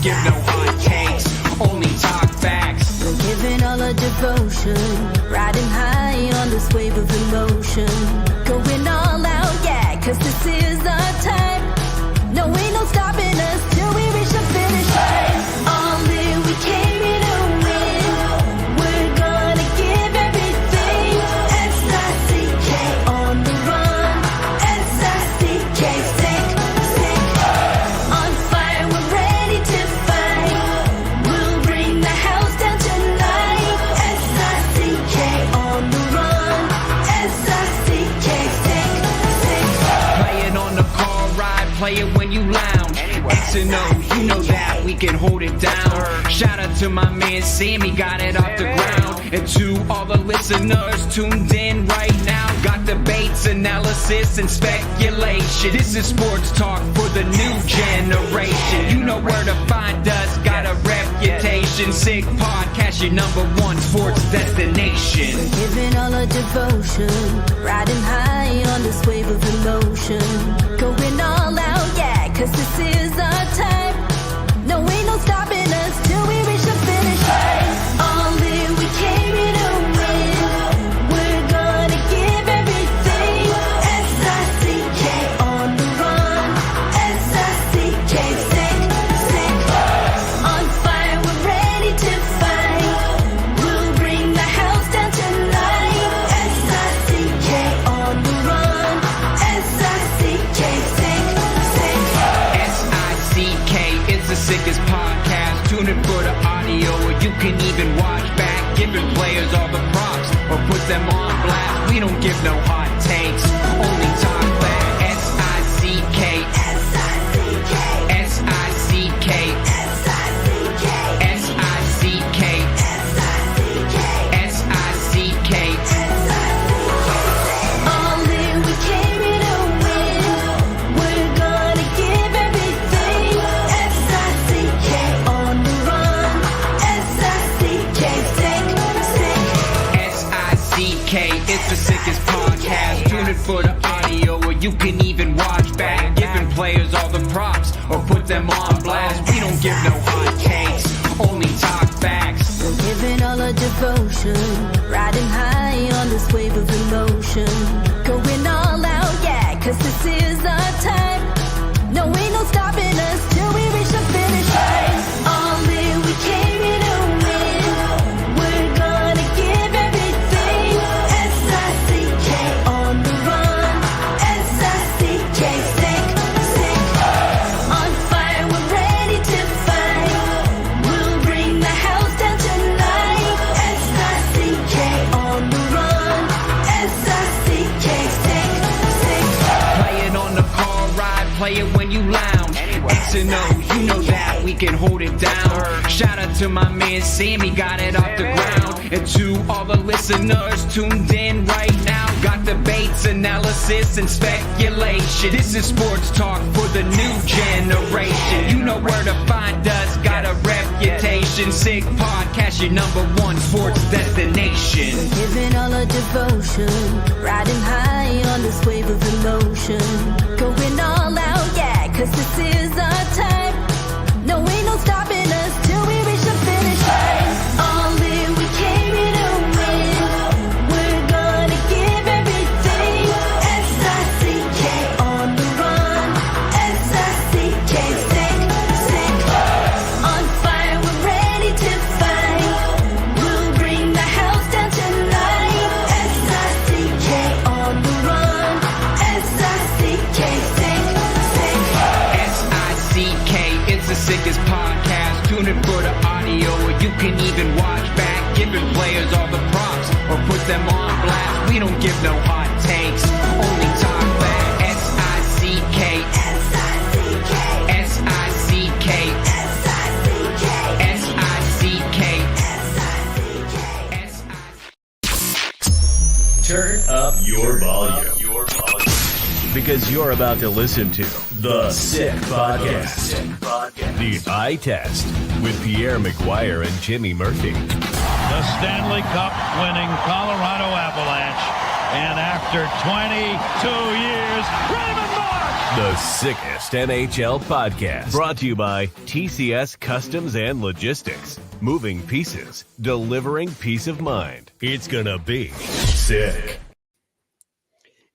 give no hot takes, only talk facts. We're giving all our devotion, riding high on this wave of emotion. Going all out, yeah, cause this is our time. No, ain't no stopping us till we reach the finish line. All in, we came here to win. We're gonna give everything. S-I-C-K on the run. S-I-C-K, sick, sick. On fire, we're ready to fight. We'll bring the house down tonight. S-I-C-K on the run. S-I-C-K, sick, sick. Playing on the car ride, play it when you lounge. X and O, you know that we can hold it down. Shout out to my man Sammy, got it off the ground. And to all the listeners tuned in right now, got debates, analysis, and speculation. This is sports talk for the new generation. You know where to find us, got a reputation. Sick podcast, your #1 sports destination. We're giving all our devotion, riding high on this wave of emotion. Going all out, yeah, cause this is our time. No, ain't no stopping us till we reach the finish line. All in, we came here to win. We're gonna give everything. S-I-C-K on the run. S-I-C-K, sick, sick. On fire, we're ready to fight. We'll bring the house down tonight. S-I-C-K on the run. S-I-C-K, sick, sick. S-I-C-K is the sickest podcast. Tune in for the audio, or you can even watch back. Giving players all the props, or put them on blast. We don't give no hot takes, only talk back. S-I-C-K, S-I-C-K, S-I-C-K, S-I-C-K, S-I-C-K, S-I-C-K, S-I-C-K. all in, we came here to win. We're gonna give everything. S-I-C-K on the run. S-I-C-K, sick, sick. S-I-C-K, it's the sickest podcast. Tune in for the audio, or you can even watch back. Giving players all the props, or put them on blast. We don't give no hot takes, only talk facts. We're giving all our devotion, riding high on this wave of emotion. Going all out, yeah, cause this is our time. No, ain't no stopping us till we reach the finish line. All in, we came here to win. We're gonna give everything. S-I-C-K on the run. S-I-C-K, sick, sick. On fire, we're ready to fight. We'll bring the house down tonight. S-I-C-K on the run. S-I-C-K, sick, sick. Playing on the car ride, play it when you lounge. X and O, you know that we can hold it down. Shout out to my man Sammy, got it off the ground. And to all the listeners tuned in right now, got debates, analysis, and speculation. This is sports talk for the new generation. You know where to find us, got a reputation. Sick podcast, your #1 sports destination. Giving all our devotion, riding high on this wave of emotion. Going all out, yeah, cause this is our time. No, ain't no stopping us till we reach the finish line. All in, we came here to win. We're gonna give everything. S-I-C-K on the run. S-I-C-K, sick, sick. On fire, we're ready to fight. We'll bring the house down tonight. S-I-C-K on the run. S-I-C-K, sick, sick. S-I-C-K, it's the sickest podcast. Tune in for the audio, or you can even watch back. Giving players all the props, or put them on blast. We don't give no hot takes, only talk back. S-I-C-K, S-I-C-K, S-I-C-K, S-I-C-K, S-I-C-K, S-I-C-K. Turn up your volume. Because you're about to listen to The Sick Podcast. The Eye Test with Pierre, McGuire, and Jimmy Murphy. The Stanley Cup winning Colorado Avalanche. And after 22 years, Raymond Marsh The sickest NHL podcast. Brought to you by TCS Customs and Logistics. Moving pieces, delivering peace of mind. It's gonna be sick.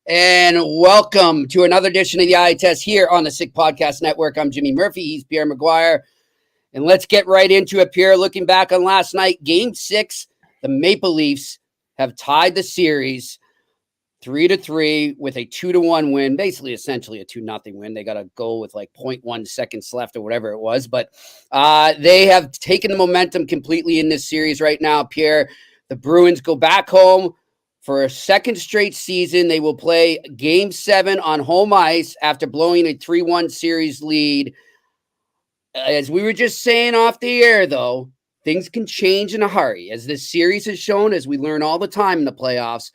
And welcome to another edition of the Eye Test here on the Sick Podcast Network. I'm Jimmy Murphy. He's Pierre McGuire. And let's get right into it, Pierre. Looking back on last night, Game 6, the Maple Leafs have tied the series 3-3 with a 2-1 win, basically essentially a 2-0 win. They got a goal with like 0.1 seconds left or whatever it was. But they have taken the momentum completely in this series right now, Pierre. The Bruins go back home for a second straight season. They will play Game 7 on home ice after blowing a 3-1 series lead. As we were just saying off the air, though, things can change in a hurry, as this series has shown, as we learn all the time in the playoffs.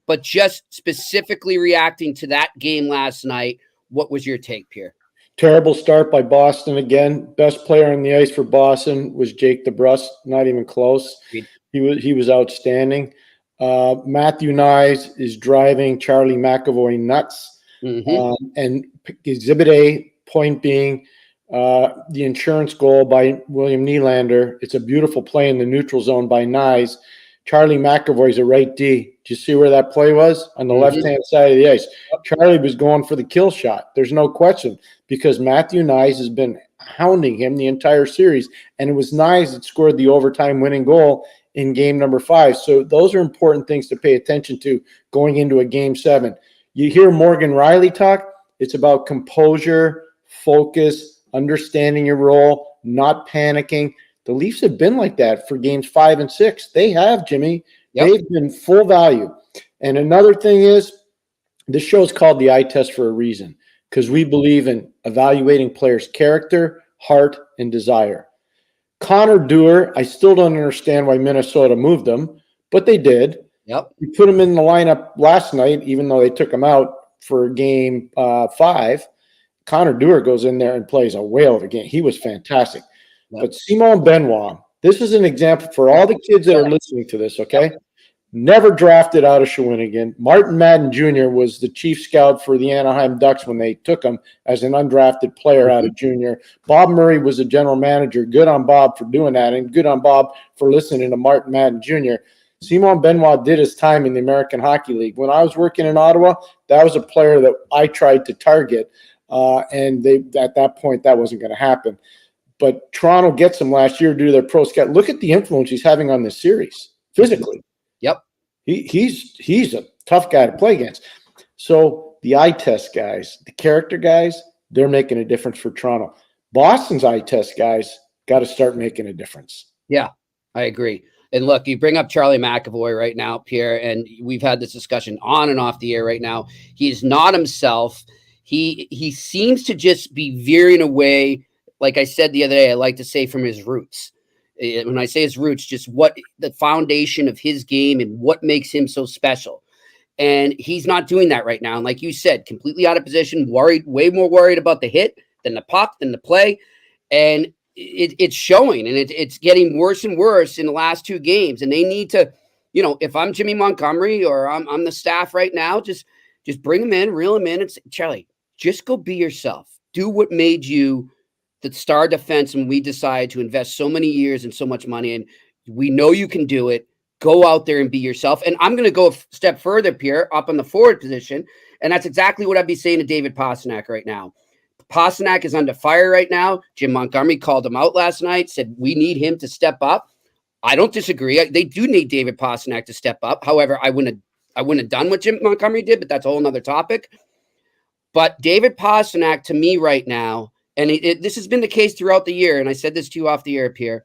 But just specifically reacting to that game last night, what was your take, Pierre? Terrible start by Boston again. Best player on the ice for Boston was Jake DeBrusk, not even close. He was outstanding. Matthew Knies is driving Charlie McAvoy nuts. And Exhibit A, point being, the insurance goal by William Nylander. It's a beautiful play in the neutral zone by Knies. Charlie McAvoy's a right D. Did you see where that play was? On the left-hand side of the ice. Charlie was going for the kill shot. There's no question, because Matthew Knies has been hounding him the entire series, and it was Knies that scored the overtime winning goal in game number 5. So those are important things to pay attention to going into a Game 7. You hear Morgan Riley talk. It's about composure, focus, understanding your role, not panicking. The Leafs have been like that for games 5 and 6. They have, Jimmy. Yep. They've been full value. And another thing is, this show is called the Eye Test for a reason, because we believe in evaluating players' character, heart, and desire. Connor Dewar, I still don't understand why Minnesota moved him, but they did. Yep. You put him in the lineup last night, even though they took him out for game 5. Connor Dewar goes in there and plays a whale of a game. He was fantastic. Yep. But Simon Benoit, this is an example for all the kids that are listening to this, okay? Never drafted out of Shawinigan. Martin Madden Jr. was the chief scout for the Anaheim Ducks when they took him as an undrafted player out of junior. Bob Murray was the general manager. Good on Bob for doing that, and good on Bob for listening to Martin Madden Jr. Simon Benoit did his time in the American Hockey League. When I was working in Ottawa, that was a player that I tried to target, and at that point, that wasn't going to happen. But Toronto gets him last year due to their pro scout. Look at the influence he's having on this series physically. Yep. He's a tough guy to play against. So the eye test guys, the character guys, they're making a difference for Toronto. Boston's eye test guys got to start making a difference. Yeah, I agree. And look, you bring up Charlie McAvoy right now, Pierre, and we've had this discussion on and off the air right now. He is not himself. He seems to just be veering away. Like I said the other day, I like to say from his roots. When I say his roots, just what the foundation of his game and what makes him so special. And he's not doing that right now. And like you said, completely out of position, way more worried about the hit than the puck, than the play. And it's showing, and it's getting worse and worse in the last 2 games. And they need to, if I'm Jimmy Montgomery or I'm the staff right now, just bring him in, reel him in, and say, Charlie, just go be yourself. Do what made you the star defenseman we decided to invest so many years and so much money in. We know you can do it. Go out there and be yourself. And I'm going to go a step further, Pierre, up on the forward position. And that's exactly what I'd be saying to David Pastrnak right now. Pastrnak is under fire right now. Jim Montgomery called him out last night, said we need him to step up. I don't disagree. They do need David Pastrnak to step up. However, I wouldn't have done what Jim Montgomery did, but that's a whole nother topic. But David Pastrnak, to me right now, and this has been the case throughout the year, and I said this to you off the air, Pierre,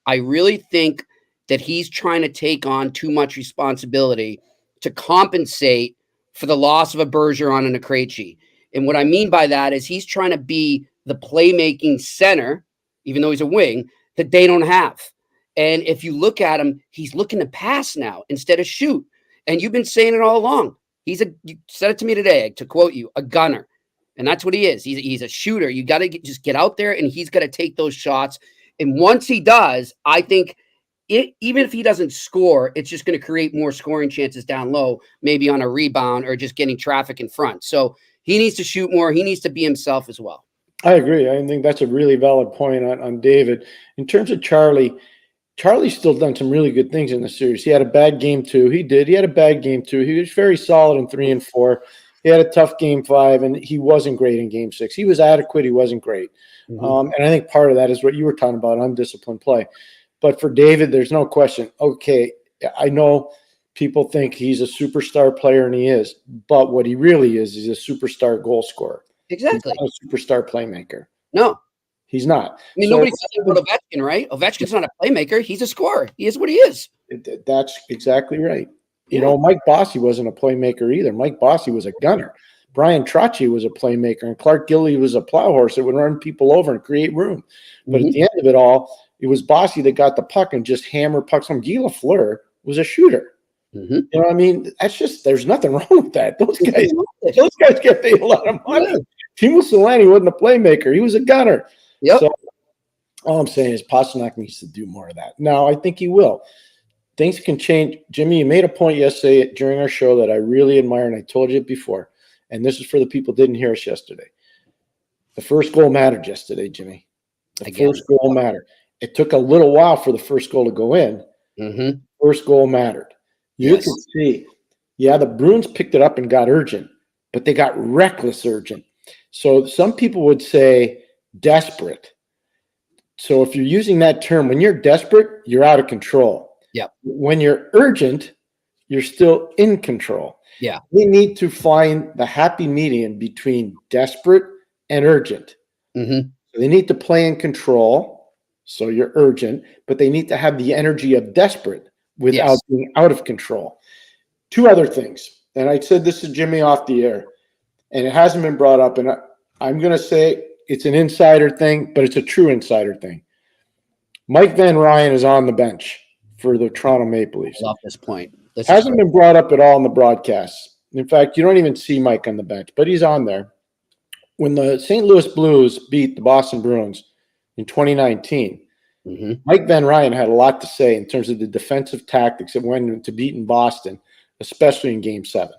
I really think that he's trying to take on too much responsibility to compensate for the loss of a Bergeron and a Krejci. And what I mean by that is he's trying to be the playmaking center, even though he's a wing, that they don't have. And if you look at him, he's looking to pass now instead of shoot. And you've been saying it all along. You said it to me today, to quote you, a gunner. And that's what he is. He's a shooter. You got to just get out there, and he's got to take those shots. And once he does, I think even if he doesn't score, it's just going to create more scoring chances down low, maybe on a rebound or just getting traffic in front. So He needs to shoot more. He needs to be himself as well. I agree. I think that's a really valid point on David. In terms of Charlie's still done some really good things in the series. He had a bad game 2. He had a bad game 2. He was very solid in 3 and 4. He had a tough game 5, and he wasn't great in game 6. He was adequate. He wasn't great. And I think part of that is what you were talking about, undisciplined play. But for David, there's no question. Okay, I know people think he's a superstar player, and he is. But what he really is, he's a superstar goal scorer. Exactly. He's not a superstar playmaker. No. He's not. I mean, nobody says about Ovechkin, right? Ovechkin's not a playmaker. He's a scorer. He is what he is. That's exactly right. You know, Mike Bossy wasn't a playmaker either. Mike Bossy was a gunner. Brian Trottier was a playmaker, and Clark Gilly was a plow horse that would run people over and create room. But at the end of it all, it was Bossy that got the puck and just hammered pucks home. Guy Lafleur was a shooter. You know what I mean? That's just, there's nothing wrong with that. Those guys get paid a lot of money. Timo Solani wasn't a playmaker. He was a gunner. Yep. So all I'm saying is Pastrnak needs to do more of that. Now, I think he will. Things can change. Jimmy, you made a point yesterday during our show that I really admire, and I told you it before, and this is for the people who didn't hear us yesterday. The first goal mattered yesterday, Jimmy. The first goal mattered. It took a little while for the first goal to go in. First goal mattered. You can see, the Bruins picked it up and got urgent, but they got reckless urgent. So some people would say desperate. So if you're using that term, when you're desperate, you're out of control. Yeah. When you're urgent, you're still in control. Yeah. We need to find the happy medium between desperate and urgent. So they need to play in control, so you're urgent, but they need to have the energy of desperate without being out of control. 2 other things, and I said this to Jimmy off the air, and it hasn't been brought up, and I'm going to say it's an insider thing, but it's a true insider thing. Mike Van Ryan is on the bench for the Toronto Maple Leafs. I love this point. This hasn't been brought up at all in the broadcast. In fact, you don't even see Mike on the bench, but he's on there. When the St. Louis Blues beat the Boston Bruins in 2019, Mike Van Ryan had a lot to say in terms of the defensive tactics that went into beating Boston, especially in Game 7.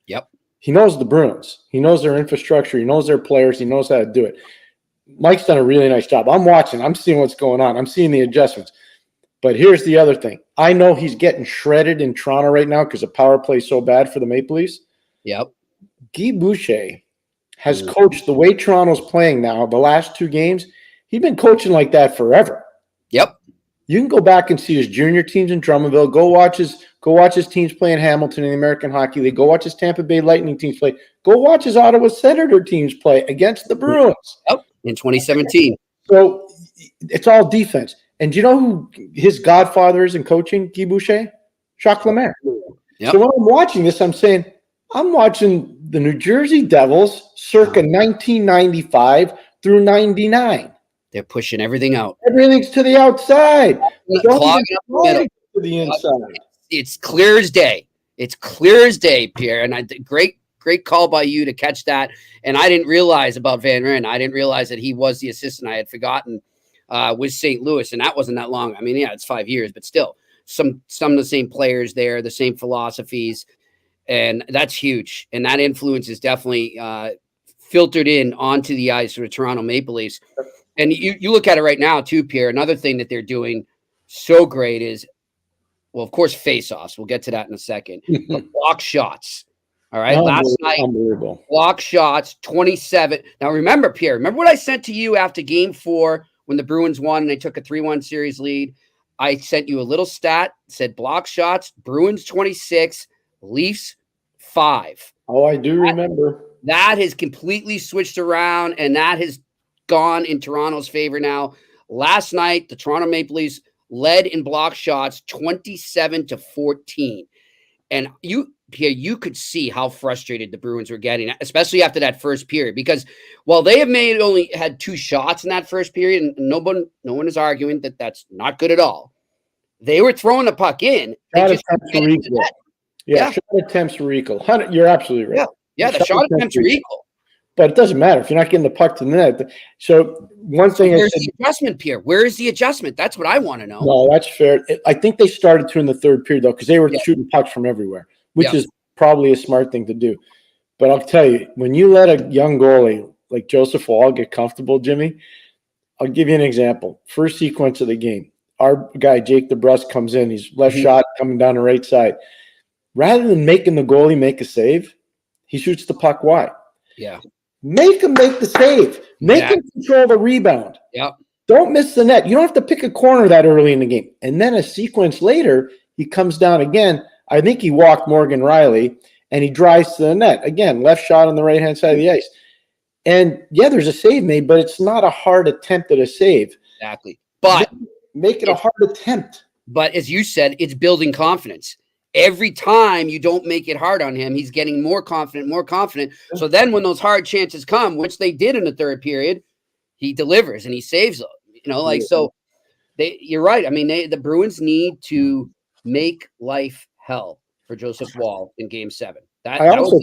Yep. He knows the Bruins. He knows their infrastructure. He knows their players. He knows how to do it. Mike's done a really nice job. I'm watching. I'm seeing what's going on. I'm seeing the adjustments. But here's the other thing. I know he's getting shredded in Toronto right now because the power play is so bad for the Maple Leafs. Yep. Guy Boucher has coached the way Toronto's playing now, the last 2 games. He's been coaching like that forever. Yep. You can go back and see his junior teams in Drummondville. Go watch his teams play in Hamilton in the American Hockey League. Go watch his Tampa Bay Lightning teams play. Go watch his Ottawa Senator teams play against the Bruins. Yep. In 2017. So it's all defense. And do you know who his godfather is in coaching, Guy Boucher? Jacques Lemaire. Yep. So when I'm watching this, I'm saying, I'm watching the New Jersey Devils circa 1995 through 99. They're pushing everything out. Everything's to the outside. Clogging up the middle. To the inside. It's clear as day. It's clear as day, Pierre. And great call by you to catch that. And I didn't realize about Van Ryn. I didn't realize that he was the assistant. I had forgotten with St. Louis, and that wasn't that long. I mean, yeah, it's 5 years, but still, some of the same players there, the same philosophies, and that's huge. And that influence is definitely filtered in onto the ice for the Toronto Maple Leafs. And you look at it right now too, Pierre. Another thing that they're doing so great is, well, of course, face-offs. We'll get to that in a second. But block shots. All right. Last night, block shots, 27. Now, remember, Pierre, remember what I sent to you after Game 4 when the Bruins won and they took a 3-1 series lead? I sent you a little stat, said block shots, Bruins 26, Leafs 5. Oh, I do remember. That has completely switched around, and that has gone in Toronto's favor now. Last night, the Toronto Maple Leafs led in block shots 27-14. And Pierre, you could see how frustrated the Bruins were getting, especially after that first period, because while they have only had 2 shots in that first period, and no one is arguing that that's not good at all. They were throwing the puck in. Shot attempts were equal. You're absolutely right. Yeah, the shot attempts were equal. But it doesn't matter if you're not getting the puck to the net. So one thing where's the adjustment, Pierre? Where is the adjustment? That's what I want to know. No, that's fair. I think they started to in the third period, though, because they were shooting pucks from everywhere, which is probably a smart thing to do. But I'll tell you, when you let a young goalie like Joseph Wall get comfortable, Jimmy, I'll give you an example. First sequence of the game, our guy Jake DeBrus comes in. He's left shot coming down the right side. Rather than making the goalie make a save, he shoots the puck wide. Yeah. Make him make the save. Make him control the rebound. Yep. Don't miss the net. You don't have to pick a corner that early in the game. And then a sequence later, he comes down again. I think he walked Morgan Riley, and he drives to the net. Again, left shot on the right-hand side of the ice. And, yeah, there's a save made, but it's not a hard attempt at a save. Exactly. But make it a hard attempt. But as you said, it's building confidence. Every time you don't make it hard on him, he's getting more confident. So then when those hard chances come, which they did in the third period, he delivers and he saves them. So you're right. I mean, the Bruins need to make life hell for Joseph Wall in Game 7. I also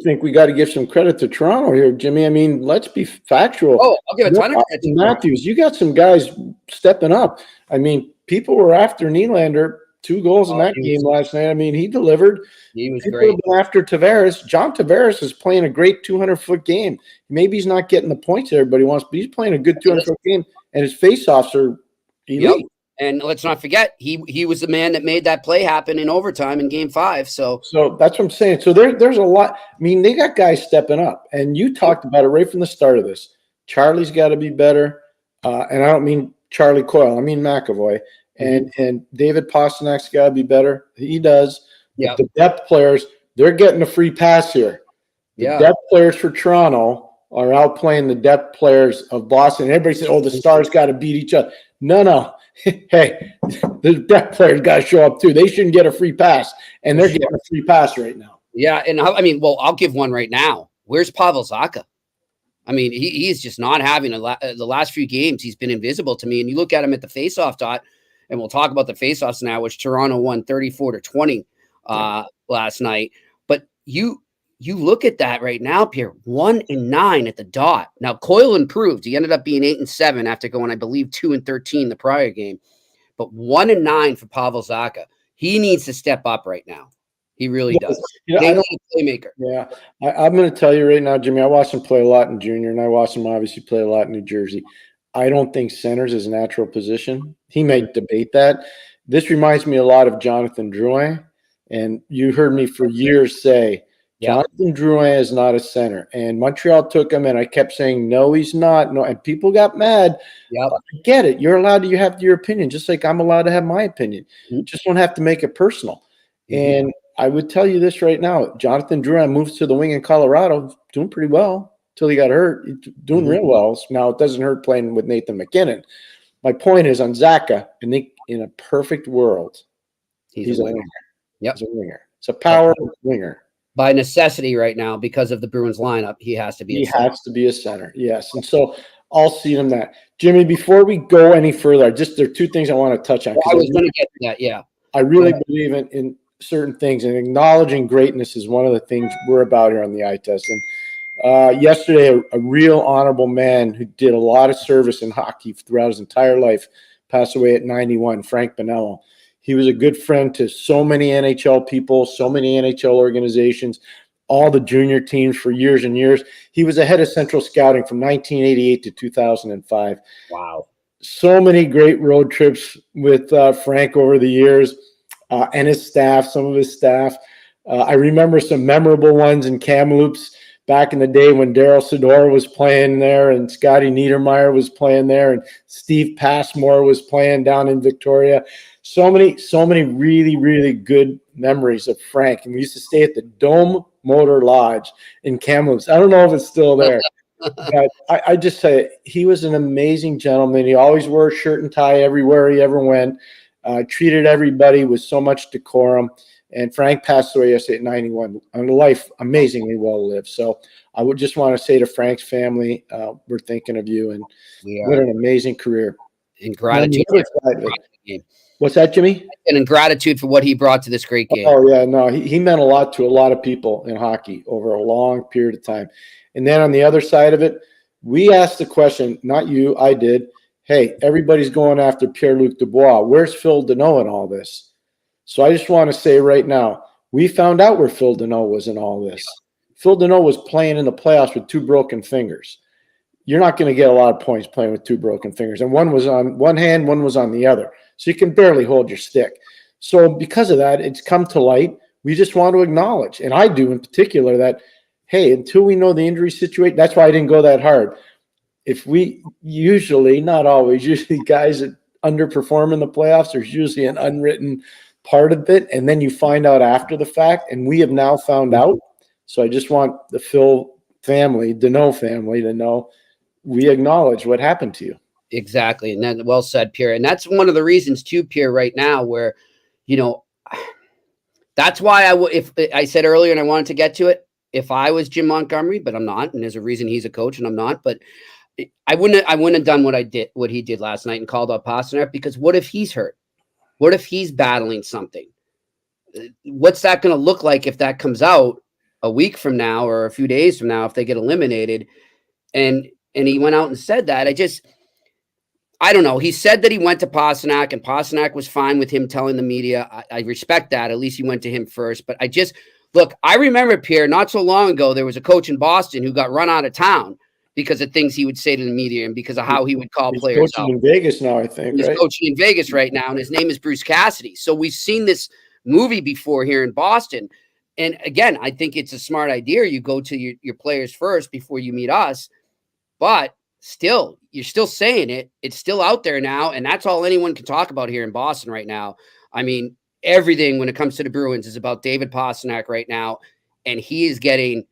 think we got to give some credit to Toronto here, Jimmy. I mean, let's be factual. Oh, I'll give a ton of credit to Matthews. You got some guys stepping up. I mean, people were after Nylander. 2 goals in that game last night. I mean, he delivered. He was People great. have been after Tavares. John Tavares is playing a great 200-foot game. Maybe he's not getting the points everybody wants, but he's playing a good 200-foot game, and his faceoffs are elite. Yep. And let's not forget, he was the man that made that play happen in overtime in Game 5. So that's what I'm saying. So there's a lot. I mean, they got guys stepping up, and you talked about it right from the start of this. Charlie's got to be better, and I don't mean Charlie Coyle. I mean McAvoy. And David Pasternak's got to be better. He does. Yeah. The depth players, they're getting a free pass here. The depth players for Toronto are outplaying the depth players of Boston. Everybody said, the Stars got to beat each other. No. Hey, the depth players got to show up too. They shouldn't get a free pass, and they're getting a free pass right now. Yeah, and I mean, I'll give one right now. Where's Pavel Zacha? I mean, he's just not having the last few games. He's been invisible to me. And you look at him at the faceoff dot, and we'll talk about the faceoffs now, which Toronto won 34-20 last night. But you look at that right now, Pierre, 1-9 at the dot. Now Coyle improved. He ended up being 8-7 after going, I believe, 2-13 the prior game. But 1-9 for Pavel Zacha. He needs to step up right now. He really does. They need a playmaker. Yeah, I'm going to tell you right now, Jimmy. I watched him play a lot in junior, and I watched him obviously play a lot in New Jersey. I don't think center's his natural position. He may debate that. This reminds me a lot of Jonathan Drouin, and you heard me for years say Jonathan Drouin is not a center. And Montreal took him, and I kept saying, no, he's not. No, and people got mad. Yep. I get it. You're allowed to have your opinion, just like I'm allowed to have my opinion. You just don't have to make it personal. And I would tell you this right now. Jonathan Drouin moves to the wing in Colorado, doing pretty well. Until he got hurt, he's doing real well. Now, it doesn't hurt playing with Nathan McKinnon. My point is on Zacha, I think in a perfect world, he's a winger. Yep. He's a winger. It's a power winger. By necessity right now, because of the Bruins lineup, he has to be a center. He has to be a center, yes. And so I'll see him that. Jimmy, before we go any further, there are 2 things I want to touch on. I was going to get to that, yeah. I really believe in certain things, and acknowledging greatness is one of the things we're about here on the eye test. And yesterday, a real honorable man who did a lot of service in hockey throughout his entire life passed away at 91, Frank Bonello. He was a good friend to so many NHL people, so many NHL organizations, all the junior teams for years and years. He was the head of Central Scouting from 1988 to 2005. Wow. So many great road trips with Frank over the years and his staff, some of his staff. I remember some memorable ones in Kamloops back in the day when Daryl Sador was playing there and Scotty Niedermeyer was playing there and Steve Passmore was playing down in Victoria. So many really, really good memories of Frank. And we used to stay at the Dome Motor Lodge in Kamloops. I don't know if it's still there. But I just say he was an amazing gentleman. He always wore a shirt and tie everywhere he ever went. Treated everybody with so much decorum. And Frank passed away yesterday at 91. A life amazingly well lived. So I would just want to say to Frank's family, we're thinking of you, and what an amazing career. In gratitude. What's that, Jimmy? And in gratitude for what he brought to this great game. Oh, yeah, no, he meant a lot to a lot of people in hockey over a long period of time. And then on the other side of it, we asked the question, not you, I did, hey, everybody's going after Pierre-Luc Dubois. Where's Phil Deneau in all this? So I just want to say right now, we found out where Phil Deneau was in all this. Phil Deneau was playing in the playoffs with 2 broken fingers. You're not going to get a lot of points playing with 2 broken fingers. And one was on one hand, one was on the other. So you can barely hold your stick. So because of that, it's come to light. We just want to acknowledge, and I do in particular, that, hey, until we know the injury situation, that's why I didn't go that hard. If we usually, not always, usually guys that underperform in the playoffs, there's usually an unwritten part of it, and then you find out after the fact, and we have now found out. So I just want the Phil family, Deneau family, to know we acknowledge what happened to you. Exactly. And then well said, Pierre. And that's one of the reasons too, Pierre, right now, where, that's why if I said earlier, and I wanted to get to it, if I was Jim Montgomery, but I'm not, and there's a reason he's a coach and I'm not, but I wouldn't have done what he did last night and called out Pasternak, because what if he's hurt? What if he's battling something? What's that going to look like if that comes out a week from now or a few days from now, if they get eliminated? And he went out and said that. I don't know. He said that he went to Pasternak, and Pasternak was fine with him telling the media. I respect that. At least he went to him first. But I remember, Pierre, not so long ago, there was a coach in Boston who got run out of town because of things he would say to the media and because of how he would call players out. He's coaching in Vegas now, I think. He's coaching in Vegas right now, and his name is Bruce Cassidy. So we've seen this movie before here in Boston. And again, I think it's a smart idea. You go to your players first before you meet us. But still, you're still saying it. It's still out there now, and that's all anyone can talk about here in Boston right now. I mean, everything when it comes to the Bruins is about David Pasternak right now, and he is getting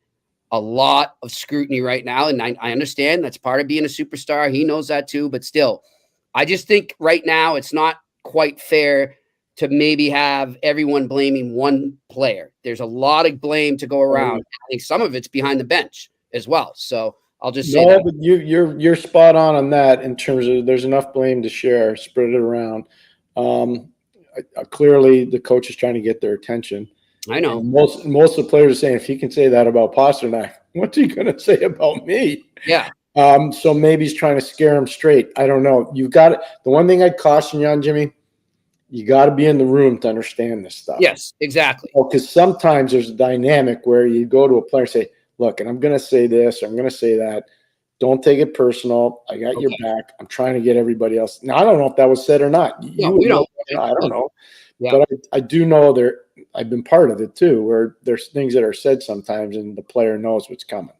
a lot of scrutiny right now, and I understand that's part of being a superstar. He knows that too, but still, I just think right now it's not quite fair to maybe have everyone blaming one player. There's a lot of blame to go around. I think some of it's behind the bench as well. So I'll just say that. But you're spot on that in terms of there's enough blame to share, spread it around. Clearly, the coach is trying to get their attention. I know. And most of the players are saying, if he can say that about Pasternak, what's he going to say about me? Yeah. So maybe he's trying to scare him straight. I don't know. You've got it. The one thing I'd caution you on, Jimmy, you got to be in the room to understand this stuff. Yes, exactly. Because sometimes there's a dynamic where you go to a player and say, look, and I'm going to say this, or I'm going to say that. Don't take it personal. I got your back. I'm trying to get everybody else. Now, I don't know if that was said or not. I don't know. Yeah. But I do know I've been part of it too, where there's things that are said sometimes and the player knows what's coming.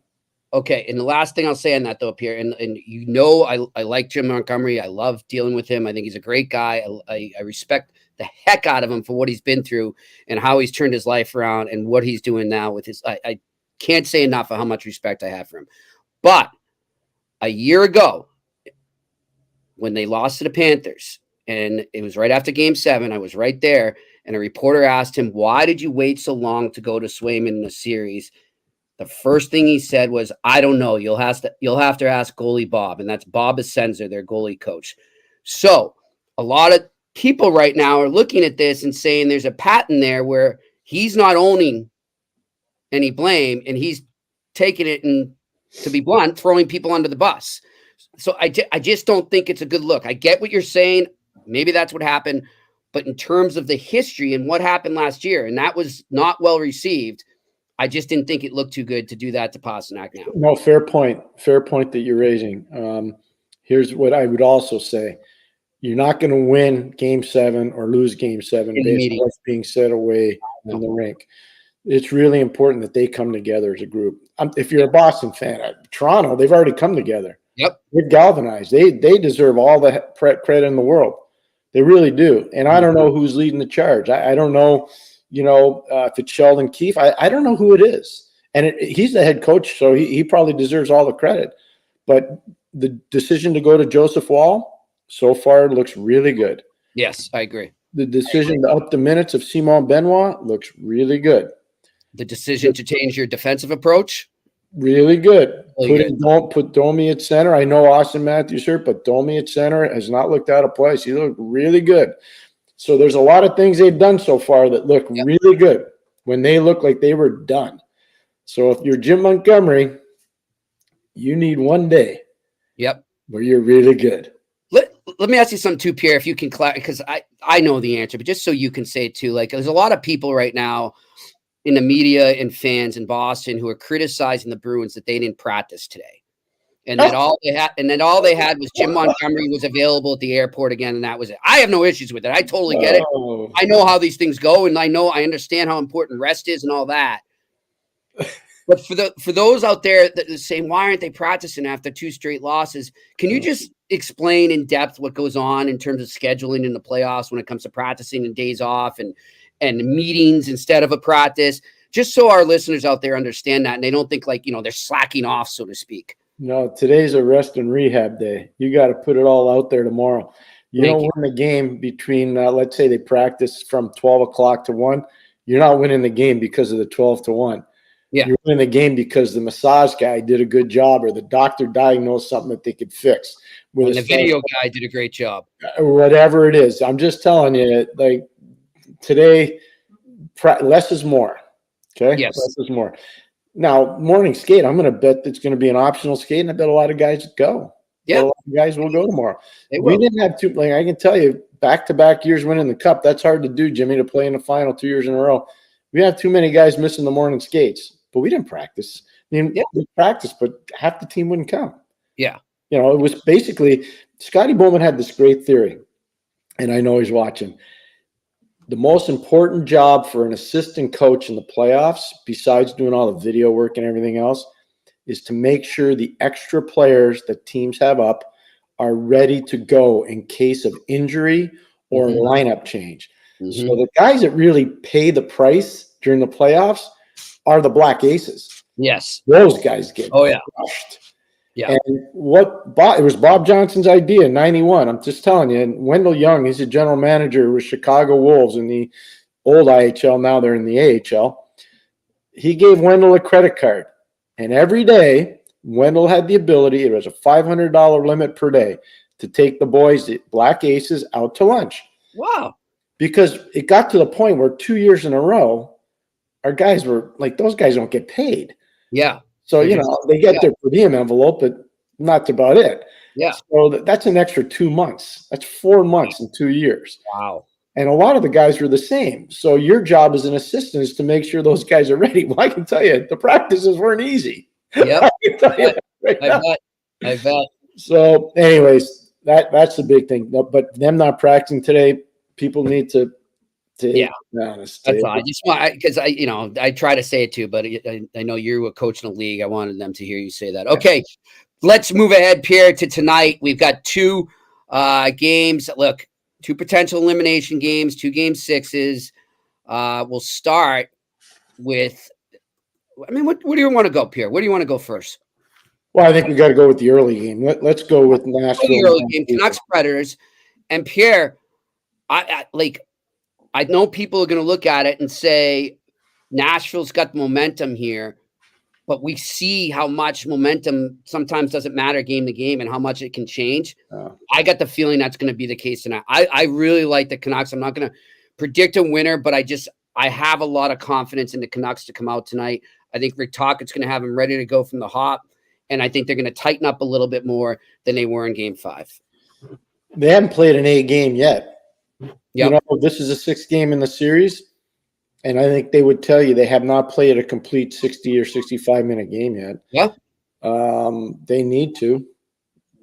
Okay. And the last thing I'll say on that though, Pierre, and I like Jim Montgomery. I love dealing with him. I think he's a great guy. I respect the heck out of him for what he's been through and how he's turned his life around and what he's doing now with his, I can't say enough of how much respect I have for him. But a year ago, when they lost to the Panthers, and it was right after Game 7, I was right there, and a reporter asked him, why did you wait so long to go to Swayman in the series? The first thing he said was, I don't know. You'll have to ask goalie Bob, and that's Bob Essenza, their goalie coach. So a lot of people right now are looking at this and saying there's a pattern there where he's not owning any blame, and he's taking it and, to be blunt, throwing people under the bus. So I just don't think it's a good look. I get what you're saying. Maybe that's what happened. But in terms of the history and what happened last year, and that was not well received, I just didn't think it looked too good to do that to Pasternak now. No, fair point. Fair point that you're raising. Here's what I would also say. You're not going to win Game 7 or lose Game 7 based on what's being said away in the rink. It's really important that they come together as a group. If you're a Boston fan, Toronto, they've already come together. Yep. They're galvanized. They deserve all the credit in the world. They really do. And I don't know who's leading the charge. I don't know, if it's Sheldon Keefe. I don't know who it is. And he's the head coach, so he probably deserves all the credit. But the decision to go to Joseph Wall so far looks really good. Yes, I agree. The decision to up the minutes of Simon Benoit looks really good. The decision to change your defensive approach? Really good. Don't put Domi at center. I know Austin Matthews hurt, but Domi at center has not looked out of place. He looked really good. So there's a lot of things they've done so far that look really good when they look like they were done. So if you're Jim Montgomery, you need one day where you're really good. Let me ask you something too, Pierre, if you can clarify, because I know the answer, but just so you can say it too, like there's a lot of people right now in the media and fans in Boston who are criticizing the Bruins that they didn't practice today. And that all they had was Jim Montgomery was available at the airport again, and that was it. I have no issues with it. I totally get it. I know how these things go, and I understand how important rest is and all that. But for those out there that are saying, why aren't they practicing after 2 straight losses? Can you just explain in depth what goes on in terms of scheduling in the playoffs when it comes to practicing and days off and meetings instead of a practice? Just so our listeners out there understand that and they don't think like, they're slacking off, so to speak. No, today's a rest and rehab day. You got to put it all out there tomorrow. You don't win the game between, let's say they practice from 12 o'clock to 1. You're not winning the game because of the 12 to 1. Yeah. You're winning the game because the massage guy did a good job or the doctor diagnosed something that they could fix. And the video guy did a great job. Whatever it is. I'm just telling you, like today, less is more. Okay? Yes. Less is more. Now, morning skate, I'm going to bet it's going to be an optional skate, and I bet a lot of guys go. Yeah. A lot of guys will go tomorrow. We didn't have two, like I can tell you, back-to-back years winning the cup, that's hard to do, Jimmy, to play in the final 2 years in a row. We have too many guys missing the morning skates, but we didn't practice. I mean, we practiced, but half the team wouldn't come. Yeah. It was basically Scotty Bowman had this great theory, and I know he's watching. The most important job for an assistant coach in the playoffs, besides doing all the video work and everything else, is to make sure the extra players that teams have up are ready to go in case of injury or lineup change. So the guys that really pay the price during the playoffs are the Black Aces. Yes. Those guys get crushed. Yeah. And it was Bob Johnson's idea in 91. I'm just telling you. And Wendell Young, he's a general manager with Chicago Wolves in the old IHL. Now they're in the AHL. He gave Wendell a credit card. And every day, Wendell had the ability, it was a $500 limit per day, to take the boys, the Black Aces, out to lunch. Wow. Because it got to the point where 2 years in a row, our guys were like, those guys don't get paid. Yeah. So, they get their per diem envelope, but that's about it. Yeah. So that's an extra 2 months. That's 4 months in 2 years. Wow. And a lot of the guys were the same. So your job as an assistant is to make sure those guys are ready. Well, I can tell you, the practices weren't easy. Yep. I bet. So anyways, that's the big thing. But them not practicing today, people need to honest. That's all. I just want, because I try to say it too, but I know you were coaching a league. I wanted them to hear you say that. Okay, let's move ahead, Pierre, to tonight. We've got 2 games. Look, 2 potential elimination games, 2 game 6s. We'll start with. I mean, what do you want to go, Pierre? Where do you want to go first? Well, I think we got to go with the early game. Let's go with Nashville. The early game, Canucks Predators, and Pierre. I know people are going to look at it and say Nashville's got momentum here, but we see how much momentum sometimes doesn't matter game to game and how much it can change. I got the feeling that's going to be the case tonight. I really like the Canucks. I'm not going to predict a winner, but I have a lot of confidence in the Canucks to come out tonight. I think Rick Tocchet's going to have them ready to go from the hop, and I think they're going to tighten up a little bit more than they were in Game 5. They haven't played an A game yet. Yep. This is a 6th game in the series, and I think they would tell you they have not played a complete 60 or 65-minute game yet. Yeah. They need to.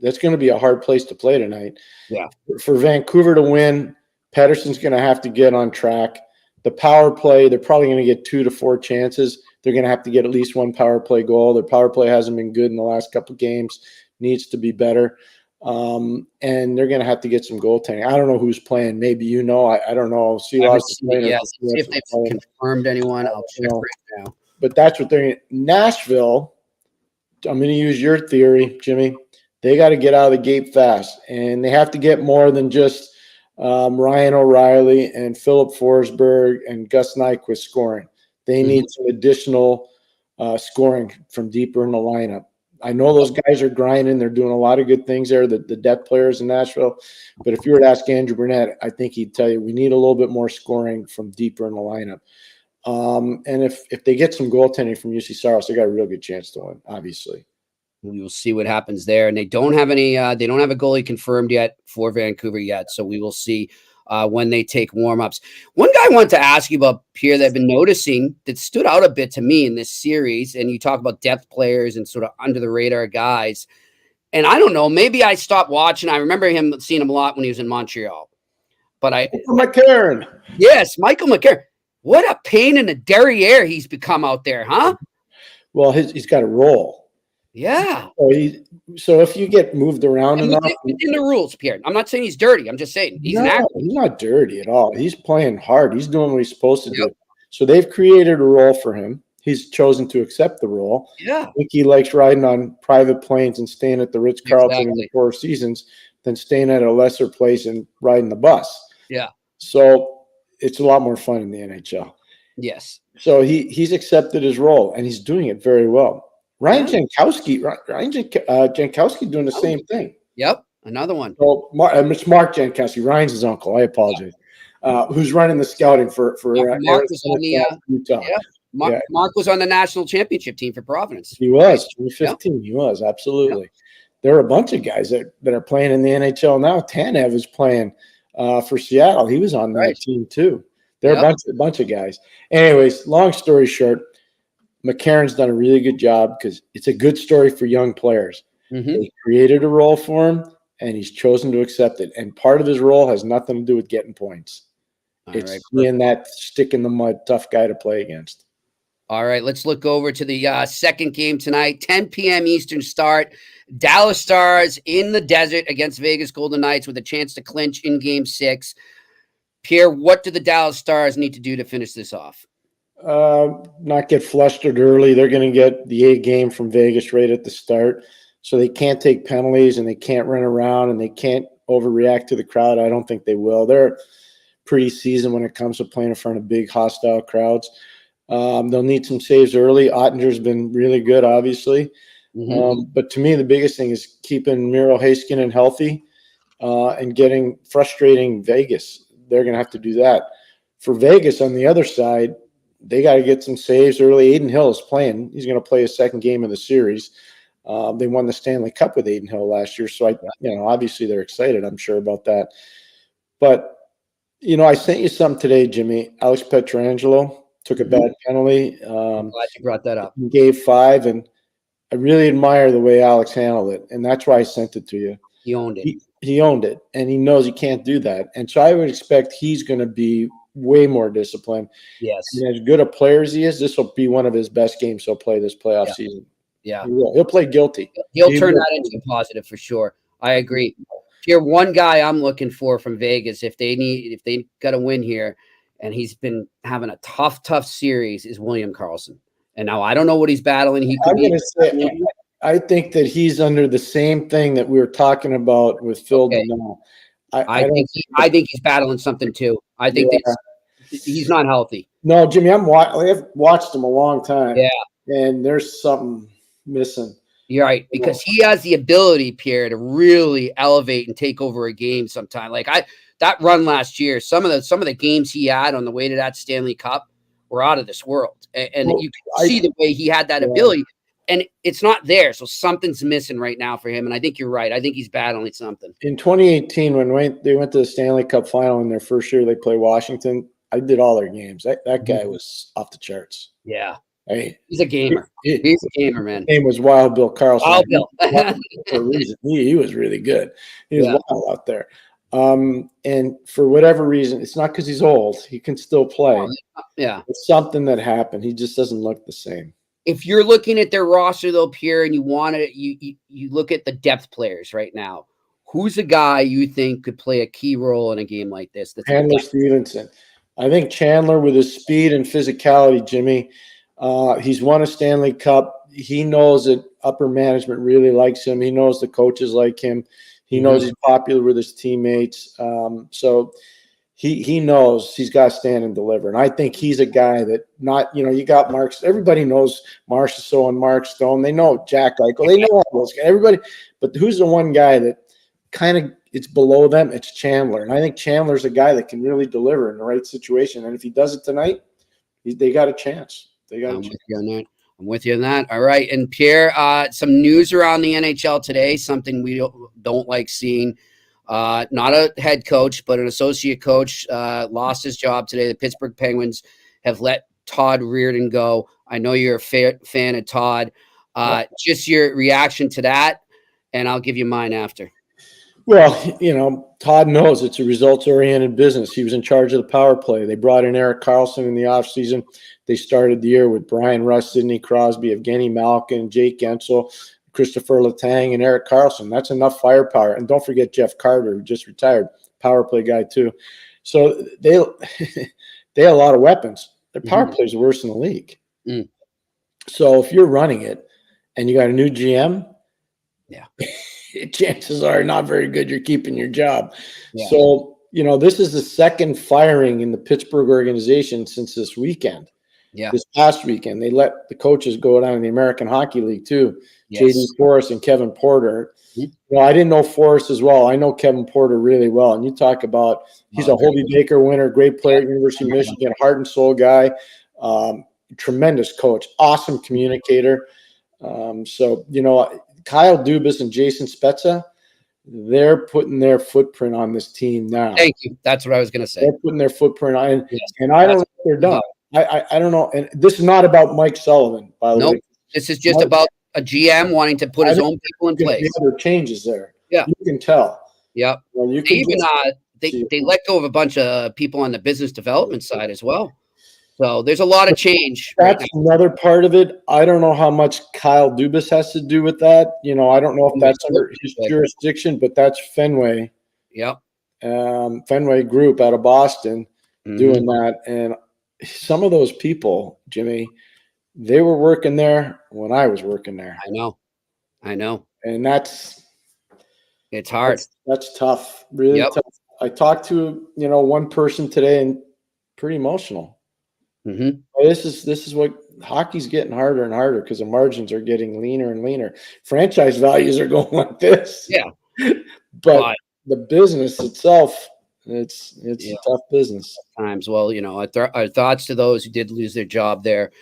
That's going to be a hard place to play tonight. Yeah. For Vancouver to win, Pettersson's going to have to get on track. The power play, they're probably going to get 2 to 4 chances. They're going to have to get at least 1 power play goal. Their power play hasn't been good in the last couple of games. Needs to be better. And they're going to have to get some goaltending. I don't know who's playing. Maybe I don't know. See if they've confirmed anyone. I'll check right now. But that's what they're – Nashville, I'm going to use your theory, Jimmy. They got to get out of the gate fast, and they have to get more than just Ryan O'Reilly and Philip Forsberg and Gus Nyquist scoring. They need some additional scoring from deeper in the lineup. I know those guys are grinding. They're doing a lot of good things there, the depth players in Nashville. But if you were to ask Andrew Burnett, I think he'd tell you we need a little bit more scoring from deeper in the lineup. And if they get some goaltending from UC Saros, they got a real good chance to win, obviously. We will see what happens there. And they don't have any they don't have a goalie confirmed yet for Vancouver yet. So we will see. when they take warm-ups. One guy I wanted to ask you about, Pierre, that I've been noticing that stood out a bit to me in this series, and you talk about depth players and sort of under-the-radar guys. And I don't know, maybe I stopped watching. I remember seeing him a lot when he was in Montreal. But McCarron. Yes, Michael McGuire. What a pain in the derriere he's become out there, huh? Well, he's got a role. Yeah. So if you get moved around enough. Within the rules, Pierre. I'm not saying he's dirty. I'm just saying he's an actor. He's not dirty at all. He's playing hard. He's doing what he's supposed to do. So they've created a role for him. He's chosen to accept the role. Yeah. I think he likes riding on private planes and staying at the Ritz-Carlton in the Four Seasons than staying at a lesser place and riding the bus. Yeah. So it's a lot more fun in the NHL. Yes. So he's accepted his role, and he's doing it very well. Ryan Jankowski doing the same thing. Yep. Another one. So it's Mark Jankowski, Ryan's his uncle. I apologize. Who's running the scouting for Mark was on Utah. Yeah. Mark was on the national championship team for Providence. He was 2015. He was absolutely. There are a bunch of guys that are playing in the NHL now. Tanev is playing for Seattle. He was on that team too. There are a bunch of guys. Anyways, long story short, McCarron's done a really good job because it's a good story for young players. Mm-hmm. They created a role for him, and he's chosen to accept it. And part of his role has nothing to do with getting points. It's being that stick in the mud, tough guy to play against. All right, let's look over to the second game tonight, 10 p.m. Eastern start. Dallas Stars in the desert against Vegas Golden Knights with a chance to clinch in Game 6. Pierre, what do the Dallas Stars need to do to finish this off? Not get flustered early. They're going to get the A game from Vegas right at the start. So they can't take penalties and they can't run around and they can't overreact to the crowd. I don't think they will. They're pretty seasoned when it comes to playing in front of big hostile crowds. They'll need some saves early. Ottinger's been really good, obviously. Mm-hmm. But to me, the biggest thing is keeping Miro Heiskanen healthy and getting frustrating Vegas. They're going to have to do that. For Vegas, on the other side, they got to get some saves early. Adin Hill is playing. He's going to play his second game of the series. They won the Stanley Cup with Adin Hill last year, so obviously they're excited, I'm sure, about that. But I sent you something today, Jimmy. Alex Pietrangelo took a bad penalty. I'm glad you brought that up. He gave 5, and I really admire the way Alex handled it, and that's why I sent it to you. He owned it. He owned it, and he knows he can't do that. And so I would expect he's going to be way more disciplined. Yes. And as good a player as he is, this will be one of his best games he'll play this playoff season. Yeah. He'll play guilty. He'll turn that into a positive for sure. I agree. Here, one guy I'm looking for from Vegas, if they got to win here, and he's been having a tough series, is William Karlsson. And now I don't know what he's battling. I think that he's under the same thing that we were talking about with Phil Danault. I think he's battling something too. I think he's not healthy. No, Jimmy, I've watched him a long time. Yeah. And there's something missing. You're right, because he has the ability, Pierre, to really elevate and take over a game sometime. Like that run last year, some of the games he had on the way to that Stanley Cup were out of this world. And you can see the way he had that ability. And it's not there. So something's missing right now for him. And I think you're right. I think he's battling something. In 2018, when they went to the Stanley Cup final in their first year, they played Washington. I did all their games. That guy was off the charts. Yeah. Hey, he's a gamer. He's a gamer, man. His name was Wild Bill Karlsson. Wild Bill. For a reason. He was really good. He was wild out there. And for whatever reason, it's not because he's old. He can still play. Yeah. It's something that happened. He just doesn't look the same. If you're looking at their roster, though, Pierre, and you look at the depth players right now, who's a guy you think could play a key role in a game like this? Chandler Stevenson. I think Chandler, with his speed and physicality, Jimmy, he's won a Stanley Cup. He knows that upper management really likes him. He knows the coaches like him. He knows he's popular with his teammates. So he knows he's got to stand and deliver. And I think he's a guy that you got Mark. Everybody knows Marchessault and Mark Stone. They know Jack Eichel. They know all those guys. Everybody. But who's the one guy that kind of it's below them? It's Chandler. And I think Chandler's a guy that can really deliver in the right situation. And if he does it tonight, they got a chance. I'm with you on that. All right. And Pierre, some news around the NHL today, something we don't like seeing. not a head coach, but an associate coach, lost his job today. The Pittsburgh Penguins have let Todd Reirden go. I know you're a fan of Todd. Just your reaction to that, and I'll give you mine after. Well, Todd knows it's a results-oriented business. He was in charge of the power play. They brought in Erik Karlsson in the offseason. They started the year with Brian Rust, Sidney Crosby, Evgeny Malkin, Jake Gensel, Christopher Letang, and Erik Karlsson. That's enough firepower. And don't forget Jeff Carter, who just retired, power play guy too. So they have a lot of weapons. Their power play is worse in the league. So if you're running it and you got a new GM, chances are not very good you're keeping your job. So, this is the second firing in the Pittsburgh organization since this weekend. This past weekend, they let the coaches go down in the American Hockey League too. JD Forrest and Kevin Porter. I didn't know Forrest as well. I know Kevin Porter really well. And you talk about, he's a Hobey Baker winner, great player at University of Michigan, heart and soul guy, tremendous coach, awesome communicator. Kyle Dubas and Jason Spezza, they're putting their footprint on this team now. Thank you. That's what I was going to say. They're putting their footprint on, and I don't know if they're done. I don't know. And this is not about Mike Sullivan, by the way. This is just about a GM wanting to put his own people in place. The other changes there. Yeah. You can tell. Yeah. Well, they let go of a bunch of people on the business development side as well. So there's a lot of change. That's another part of it. I don't know how much Kyle Dubas has to do with that. I don't know if that's under his jurisdiction, but that's Fenway. Yep. Fenway Group out of Boston doing that. And some of those people, Jimmy, they were working there when I was working there. I know. And it's hard. That's tough. Really tough. I talked to, one person today and pretty emotional. This is what hockey's getting harder and harder because the margins are getting leaner and leaner. Franchise values are going like this. But the business itself, it's a tough business. Times. Well, our thoughts to those who did lose their job there.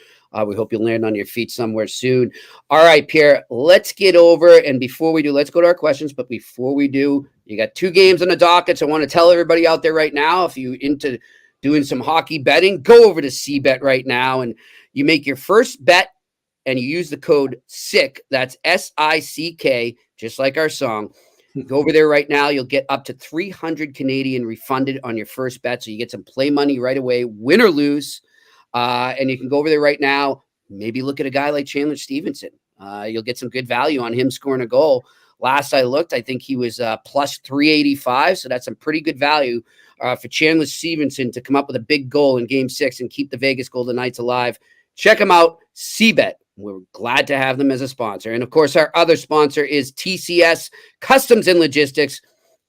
We hope you land on your feet somewhere soon. All right, Pierre, let's get over. And before we do, let's go to our questions. But before we do, you got 2 games on the docket. So I want to tell everybody out there right now, if you into doing some hockey betting, go over to CBET right now and you make your first bet and you use the code SICK. That's SICK, just like our song. Go over there right now. You'll get up to 300 Canadian refunded on your first bet. So you get some play money right away, win or lose. And you can go over there right now. Maybe look at a guy like Chandler Stevenson. You'll get some good value on him scoring a goal. Last I looked, I think he was plus 385. So that's some pretty good value for Chandler Stevenson to come up with a big goal in Game 6 and keep the Vegas Golden Knights alive. Check them out, CBET. We're glad to have them as a sponsor. And, of course, our other sponsor is TCS Customs and Logistics.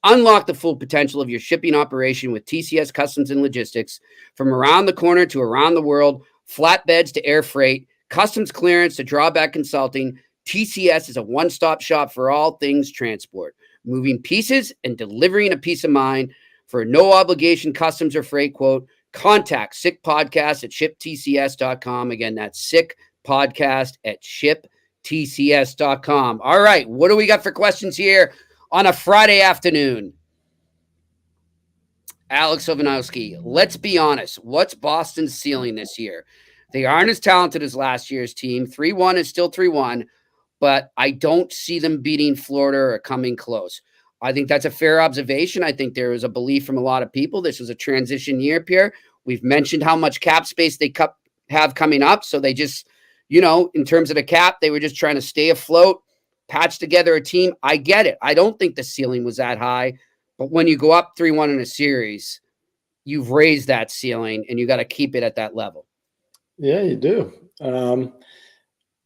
Unlock the full potential of your shipping operation with TCS Customs and Logistics. From around the corner to around the world, flatbeds to air freight, customs clearance to drawback consulting, TCS is a one-stop shop for all things transport. Moving pieces and delivering a peace of mind. For a no-obligation customs or freight quote, contact Sick Podcast at shiptcs.com. Again, that's Sick Podcast at shiptcs.com. All right, what do we got for questions here on a Friday afternoon? Alex Ovanowski, let's be honest. What's Boston's ceiling this year? They aren't as talented as last year's team. 3-1 is still 3-1, but I don't see them beating Florida or coming close. I think that's a fair observation. I think there is a belief from a lot of people. This was a transition year, Pierre. We've mentioned how much cap space they have coming up. So they just, in terms of the cap, they were just trying to stay afloat, patch together a team. I get it. I don't think the ceiling was that high. But when you go up 3-1 in a series, you've raised that ceiling and you got to keep it at that level. Yeah, you do.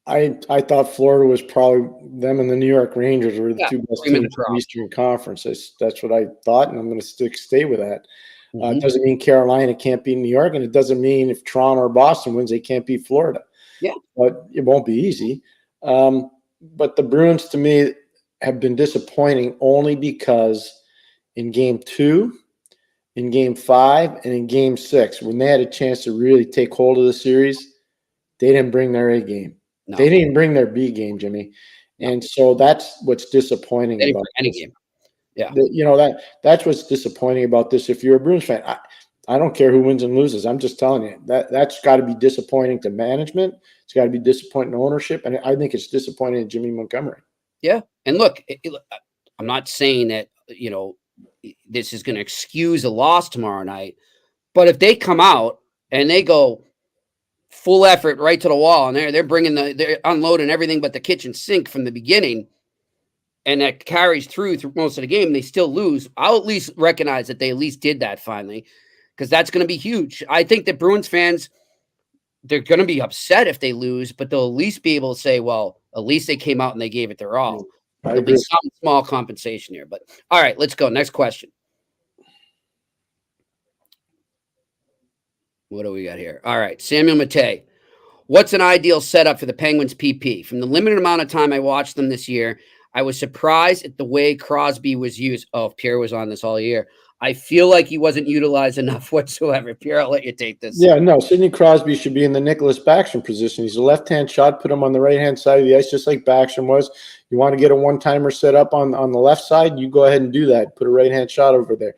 I thought Florida was probably them and the New York Rangers were the two best teams in the Eastern Conference. That's what I thought, and I'm going to stay with that. It doesn't mean Carolina can't beat New York, and it doesn't mean if Toronto or Boston wins, they can't beat Florida. Yeah, but it won't be easy. But the Bruins, to me, have been disappointing only because in Game 2, in Game 5, and in Game 6, when they had a chance to really take hold of the series, they didn't bring their A game. No. They didn't bring their B game, Jimmy. And so that's what's disappointing about any game. Yeah. That's what's disappointing about this. If you're a Bruins fan, I don't care who wins and loses. I'm just telling you that's got to be disappointing to management. It's got to be disappointing to ownership, and I think it's disappointing to Jimmy Montgomery. Yeah, and look, I'm not saying that this is going to excuse a loss tomorrow night, but if they come out and they go full effort right to the wall, and they're unloading everything but the kitchen sink from the beginning, and that carries through most of the game, and they still lose, I'll at least recognize that they at least did that finally, because that's going to be huge. I think that Bruins fans, they're going to be upset if they lose, but they'll at least be able to say, well, at least they came out and they gave it their all. There'll be some small compensation here. But all right, let's go. Next question. What do we got here? All right, Samuel Mattei. What's an ideal setup for the Penguins PP? From the limited amount of time I watched them this year, I was surprised at the way Crosby was used. Oh, Pierre was on this all year. I feel like he wasn't utilized enough whatsoever. Pierre, I'll let you take this. Yeah, no, Sidney Crosby should be in the Nicholas Backstrom position. He's a left-hand shot. Put him on the right-hand side of the ice, just like Backstrom was. You want to get a one-timer set up on the left side, you go ahead and do that. Put a right-hand shot over there.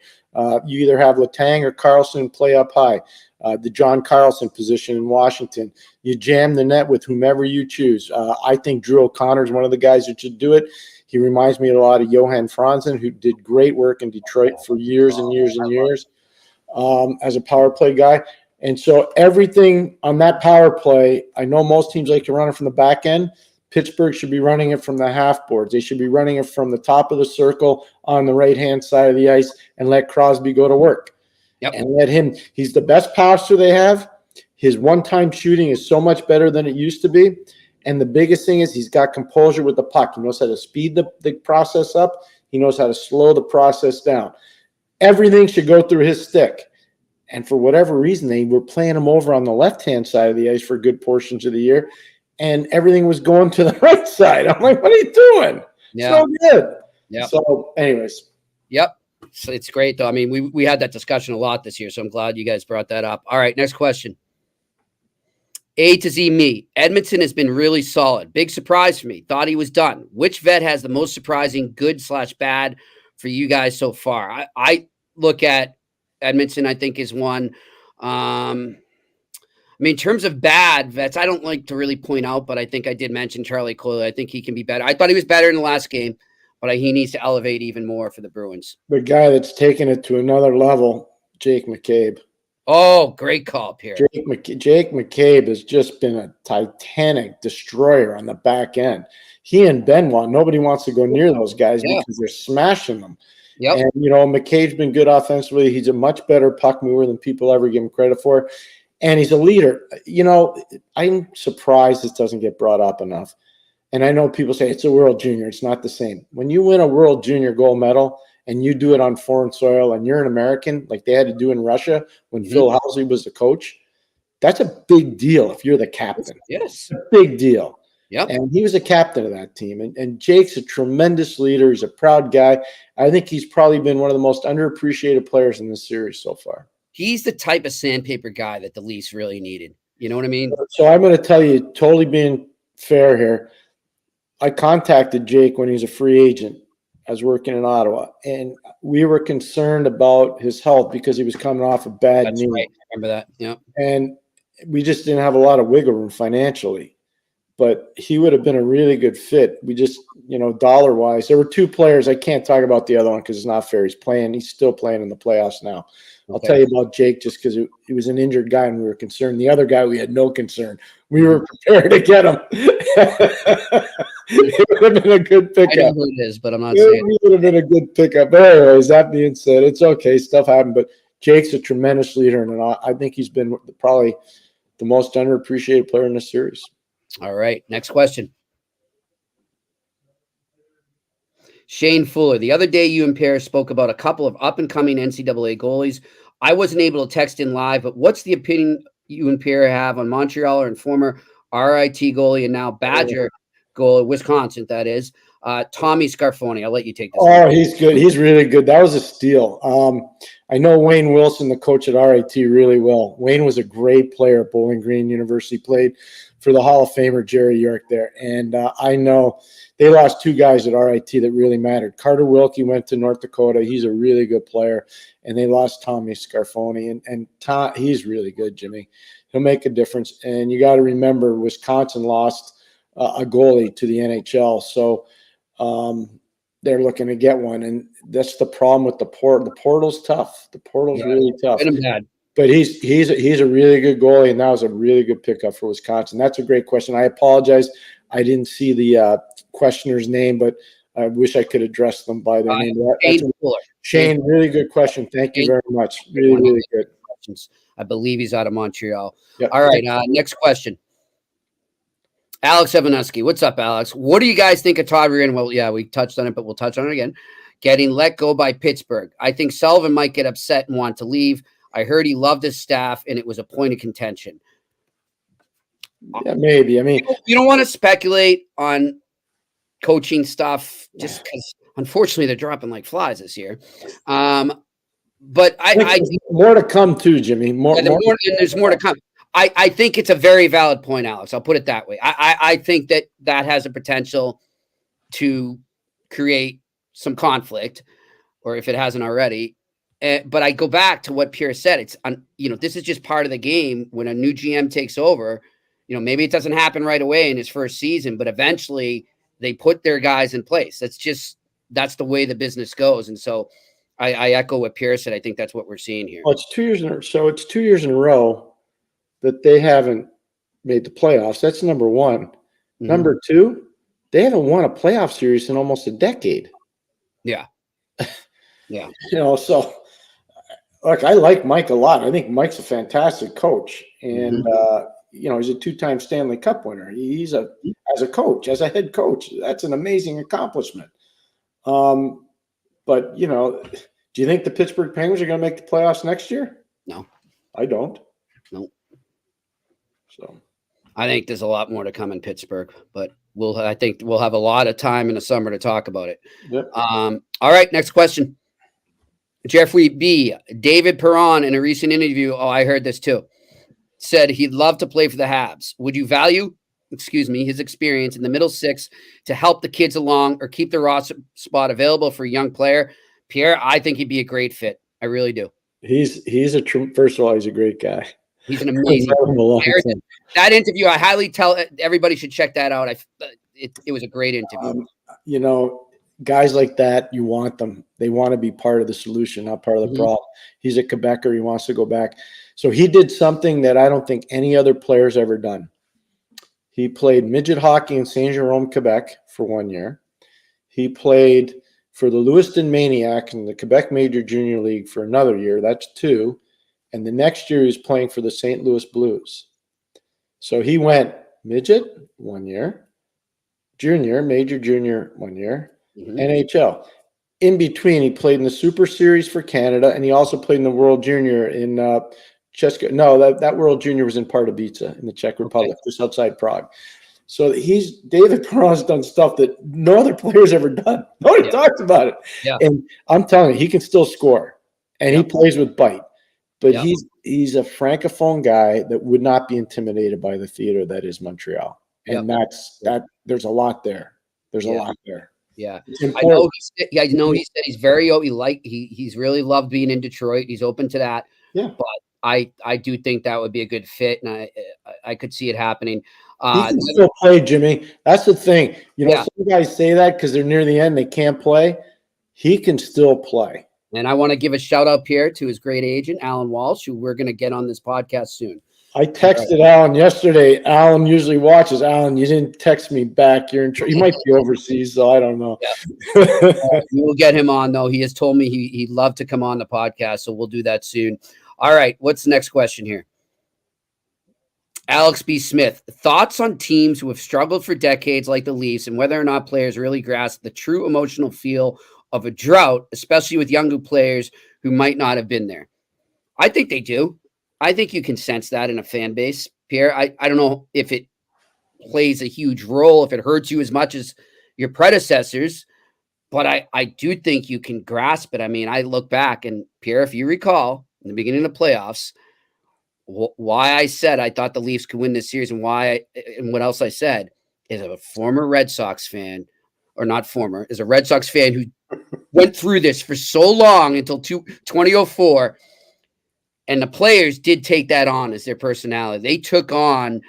You either have Letang or Carlson play up high. The John Carlson position in Washington. You jam the net with whomever you choose. I think Drew O'Connor is one of the guys that should do it. He reminds me a lot of Johan Franzen, who did great work in Detroit for years and years and years as a power play guy. And so everything on that power play, I know most teams like to run it from the back end. Pittsburgh should be running it from the half boards. They should be running it from the top of the circle on the right-hand side of the ice and let Crosby go to work. Yep. And let him – he's the best passer they have. His one-time shooting is so much better than it used to be. And the biggest thing is he's got composure with the puck. He knows how to speed the process up. He knows how to slow the process down. Everything should go through his stick. And for whatever reason, they were playing him over on the left-hand side of the ice for good portions of the year. And everything was going to the right side. I'm like, what are you doing? Yeah. So good. Yeah. So anyways. Yep. So it's great, though. I mean, we had that discussion a lot this year, so I'm glad you guys brought that up. All right, next question. A to Z me. Edmondson has been really solid. Big surprise for me. Thought he was done. Which vet has the most surprising good/bad for you guys so far? I look at Edmondson, I think, is one. I mean, in terms of bad vets, I don't like to really point out, but I think I did mention Charlie Coyle. I think he can be better. I thought he was better in the last game, but he needs to elevate even more for the Bruins. The guy that's taken it to another level, Jake McCabe. Oh, great call, Pierre. Jake McCabe has just been a titanic destroyer on the back end. He and Benoit, nobody wants to go near those guys because they're smashing them. Yep. And, McCabe's been good offensively. He's a much better puck mover than people ever give him credit for. And he's a leader. I'm surprised this doesn't get brought up enough. And I know people say it's a World Junior. It's not the same. When you win a World Junior gold medal and you do it on foreign soil and you're an American, like they had to do in Russia when Phil Housley was the coach, that's a big deal if you're the captain. Yes. A big deal. Yep. And he was a captain of that team. And Jake's a tremendous leader. He's a proud guy. I think he's probably been one of the most underappreciated players in this series so far. He's the type of sandpaper guy that the Leafs really needed. You know what I mean? So I'm going to tell you, totally being fair here, I contacted Jake when he was a free agent. I was working in Ottawa, and we were concerned about his health because he was coming off a bad knee. Right. I remember that. Yeah. And we just didn't have a lot of wiggle room financially. But he would have been a really good fit. We just, dollar-wise, there were two players. I can't talk about the other one because it's not fair. He's still playing in the playoffs now. I'll tell you about Jake just because he was an injured guy and we were concerned. The other guy, we had no concern. We were prepared to get him. It would have been a good pickup. I know who it is, but I'm not saying it would have been a good pickup. But anyways, that being said, it's okay. Stuff happened. But Jake's a tremendous leader, and I think he's been probably the most underappreciated player in this series. All right. Next question. Shane Fuller. The other day, you and Pierre spoke about a couple of up-and-coming NCAA goalies. I wasn't able to text in live, but what's the opinion you and Pierre have on Montrealer and former RIT goalie and now Badger goalie, Wisconsin, that is, Tommy Scarfoni, I'll let you take this. Oh, he's good. He's really good. That was a steal. I know Wayne Wilson, the coach at RIT, really well. Wayne was a great player at Bowling Green University, played for the Hall of Famer Jerry York there. And I know they lost 2 guys at RIT that really mattered. Carter Wilkie went to North Dakota. He's a really good player. And they lost Tommy Scarfoni. And Tom, he's really good, Jimmy. He'll make a difference. And you got to remember, Wisconsin lost a goalie to the NHL. So they're looking to get one. And that's the problem with the portal. The portal's tough. The portal's really tough. But he's a really good goalie, and that was a really good pickup for Wisconsin. That's a great question. I apologize. I didn't see the questioner's name, but I wish I could address them by their name. Shane, really good question. Thank you very much. Really, really good. I believe he's out of Montreal. Yep. All right, next question. Alex Evanuski. What's up, Alex? What do you guys think of Todd Reirden? Well, yeah, we touched on it, but we'll touch on it again. Getting let go by Pittsburgh. I think Sullivan might get upset and want to leave. I heard he loved his staff, and it was a point of contention. Yeah, maybe. I mean, you don't want to speculate on coaching stuff just because, unfortunately, they're dropping like flies this year. But I more to come too, Jimmy. There's more to come. I think it's a very valid point, Alex. I'll put it that way. I think that has a potential to create some conflict, or if it hasn't already. But I go back to what Pierre said. It's this is just part of the game. When a new GM takes over, maybe it doesn't happen right away in his first season, but eventually they put their guys in place. That's the way the business goes. And so I echo what Pierre said. I think that's what we're seeing here. Well, it's 2 years in a row. So it's 2 years in a row that they haven't made the playoffs. That's number one. Mm-hmm. Number two, they haven't won a playoff series in almost a decade. Yeah. Yeah. So look, I like Mike a lot. I think Mike's a fantastic coach. And, he's a 2-time Stanley Cup winner. As a coach, as a head coach, that's an amazing accomplishment. But, do you think the Pittsburgh Penguins are going to make the playoffs next year? No. I don't. No. So I think there's a lot more to come in Pittsburgh, but I think we'll have a lot of time in the summer to talk about it. Yep. All right, next question. Jeffrey B. David Perron, in a recent interview, I heard this too, said he'd love to play for the Habs. Would you value, his experience in the middle six to help the kids along or keep the roster spot available for a young player? Pierre, I think he'd be a great fit. I really do. First of all, he's a great guy. He's an amazing player. That interview, I highly tell everybody should check that out. It was a great interview. Guys like that, you want them. They want to be part of the solution, not part of the problem. He's a Quebecer. He wants to go back. So he did something that I don't think any other player's ever done. He played midget hockey in Saint-Jérôme, Quebec for 1 year. He played for the Lewiston Maniacs in the Quebec Major Junior League for another year. That's 2. And the next year he was playing for the St. Louis Blues. So he went midget 1 year, junior, major junior 1 year, NHL. In between, he played in the Super Series for Canada, and he also played in the World Junior in Česko. No, that World Junior was in Pardubice in the Czech Republic, just outside Prague. So David Perron's done stuff that no other player's ever done. Nobody talks about it. Yeah. And I'm telling you, he can still score, and he plays with bite. But he's a francophone guy that would not be intimidated by the theater that is Montreal. And there's a lot there. There's a lot there. Yeah. I know he said he's very he's really loved being in Detroit. He's open to that. Yeah. But I do think that would be a good fit, and I could see it happening. He can still play, Jimmy. That's the thing. Some guys say that because they're near the end, they can't play. He can still play. And I want to give a shout out, Pierre, to his great agent, Alan Walsh, who we're going to get on this podcast soon. I texted Alan yesterday. Alan usually watches. Alan, you didn't text me back. You might be overseas, so I don't know. Yeah. We'll get him on, though. He has told me he'd love to come on the podcast, so we'll do that soon. All right, what's the next question here? Alex B. Smith, thoughts on teams who have struggled for decades like the Leafs and whether or not players really grasp the true emotional feel of a drought, especially with younger players who might not have been there? I think they do. I think you can sense that in a fan base, Pierre. I don't know if it plays a huge role, if it hurts you as much as your predecessors, but I do think you can grasp it. I mean, I look back, and Pierre, if you recall, in the beginning of the playoffs, why I said I thought the Leafs could win this series, and and what else I said is a former Red Sox fan, or not former, is a Red Sox fan who went through this for so long until 2004. And the players did take that on as their personality. They took on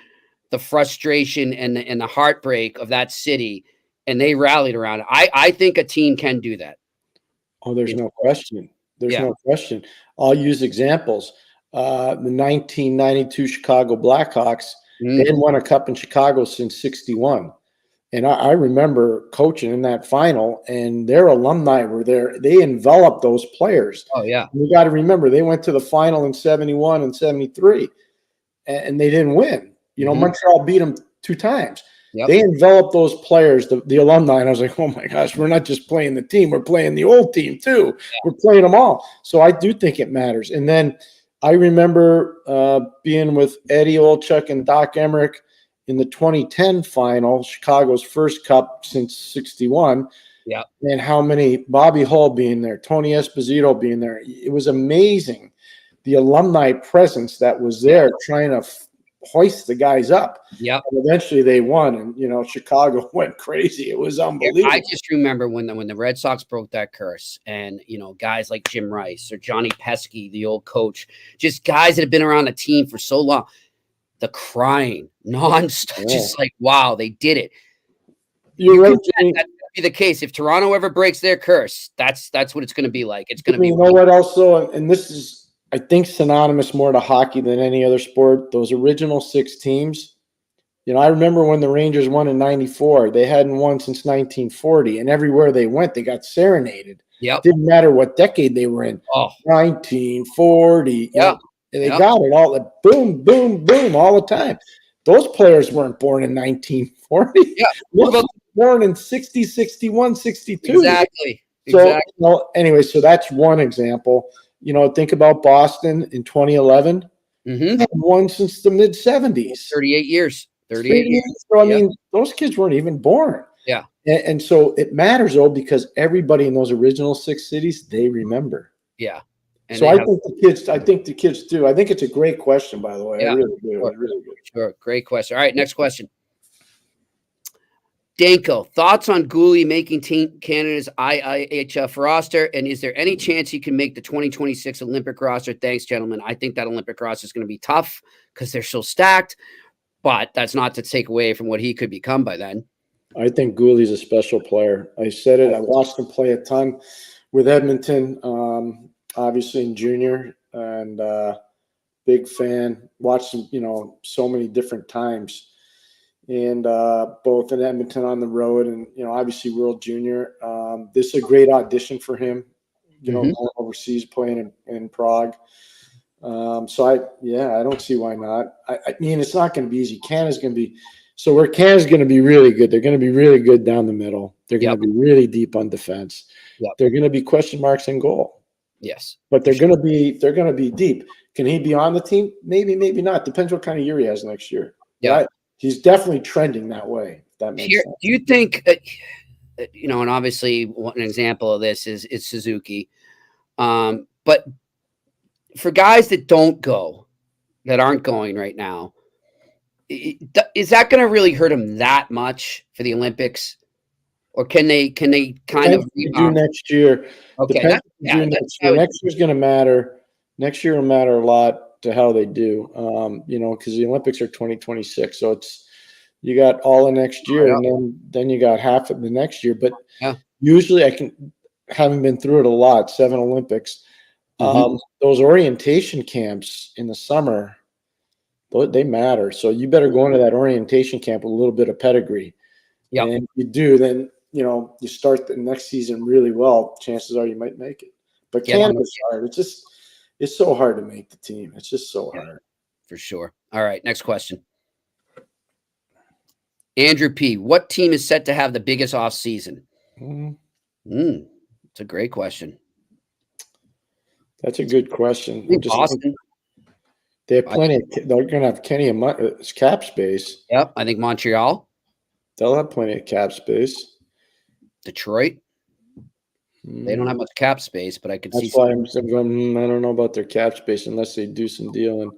the frustration and the heartbreak of that city, and they rallied around it. I think a team can do that. Oh, there's no question. There's no question. I'll use examples. The 1992 Chicago Blackhawks, they hadn't won a cup in Chicago since 61. And I remember coaching in that final, and their alumni were there. They enveloped those players. Oh, yeah. You got to remember, they went to the final in 71 and 73, and they didn't win. Montreal beat them 2 times. Yep. They enveloped those players, the alumni, and I was like, oh, my gosh, we're not just playing the team. We're playing the old team, too. Yeah. We're playing them all. So I do think it matters. And then I remember being with Eddie Olchuk and Doc Emmerich in the 2010 final, Chicago's first cup since 61. Yeah. And how many, Bobby Hull being there, Tony Esposito being there. It was amazing, the alumni presence that was there trying to hoist the guys up. Yeah. Eventually they won, and, Chicago went crazy. It was unbelievable. I just remember when the Red Sox broke that curse, and, guys like Jim Rice or Johnny Pesky, the old coach, just guys that have been around the team for so long. The crying nonstop, just like, wow, they did it. You're right. That would be the case if Toronto ever breaks their curse. That's what it's going to be like. It's going to be. You know what? Also, and this is, I think, synonymous more to hockey than any other sport. Those original 6 teams. I remember when the Rangers won in '94. They hadn't won since 1940, and everywhere they went, they got serenaded. Yep. Didn't matter what decade they were in. 1940. Yeah. And they got it all, boom, boom, boom, all the time. Those players weren't born in 1940. Yeah. Born in 60, 61, 62. Exactly. So, anyway, so that's one example. Think about Boston in 2011. Mm-hmm. Won since the mid-70s. 38 years. 38 years. So, I mean, those kids weren't even born. Yeah. And so it matters, though, because everybody in those original 6 cities, they remember. Yeah. And so I think the kids do. I think it's a great question, by the way. Yeah, I really do. Sure. I really do. Sure. Great question. All right, next question. Danko, thoughts on Gouli making Team Canada's IIHF roster, and is there any chance he can make the 2026 Olympic roster? Thanks, gentlemen. I think that Olympic roster is going to be tough because they're so stacked, but that's not to take away from what he could become by then. I think Gouli's a special player. I said it. I watched him play a ton with Edmonton. Obviously in junior, and big fan. Watched him, so many different times, and both in Edmonton on the road, and obviously World Junior. This is a great audition for him, going overseas, playing in Prague. So I don't see why not. I mean, it's not going to be easy. Canada's going to be where Canada's going to be really good. They're going to be really good down the middle. They're going to be really deep on defense. Yep. They're going to be question marks in goal. Yes, but they're going to be deep. Can he be on the team? Maybe, maybe not. Depends what kind of year he has next year. Yeah, he's definitely trending that way. If that makes sense. Do you think, and obviously one example of this is Suzuki, but for guys that aren't going right now, is that going to really hurt him that much for the Olympics? Or can they kind of do next year? Okay, next year. Next year's going to matter. Next year will matter a lot to how they do. Because the Olympics are 2026, so you got all of next year, and then you got half of the next year. But usually, having been through it a lot, 7 Olympics. Those orientation camps in the summer, they matter. So you better go into that orientation camp with a little bit of pedigree. Yeah, and if you do, then you start the next season really well. Chances are you might make it. But Canada's hard. It's so hard to make the team. It's just so hard. For sure. All right, next question. Andrew P. What team is set to have the biggest off season? It's a great question. That's a good question. Boston. They have plenty. They're going to have Kenny and cap space. Yep, I think Montreal. They'll have plenty of cap space. Detroit. They don't have much cap space, but I could see. That's why I'm going, I don't know about their cap space unless they do some dealing.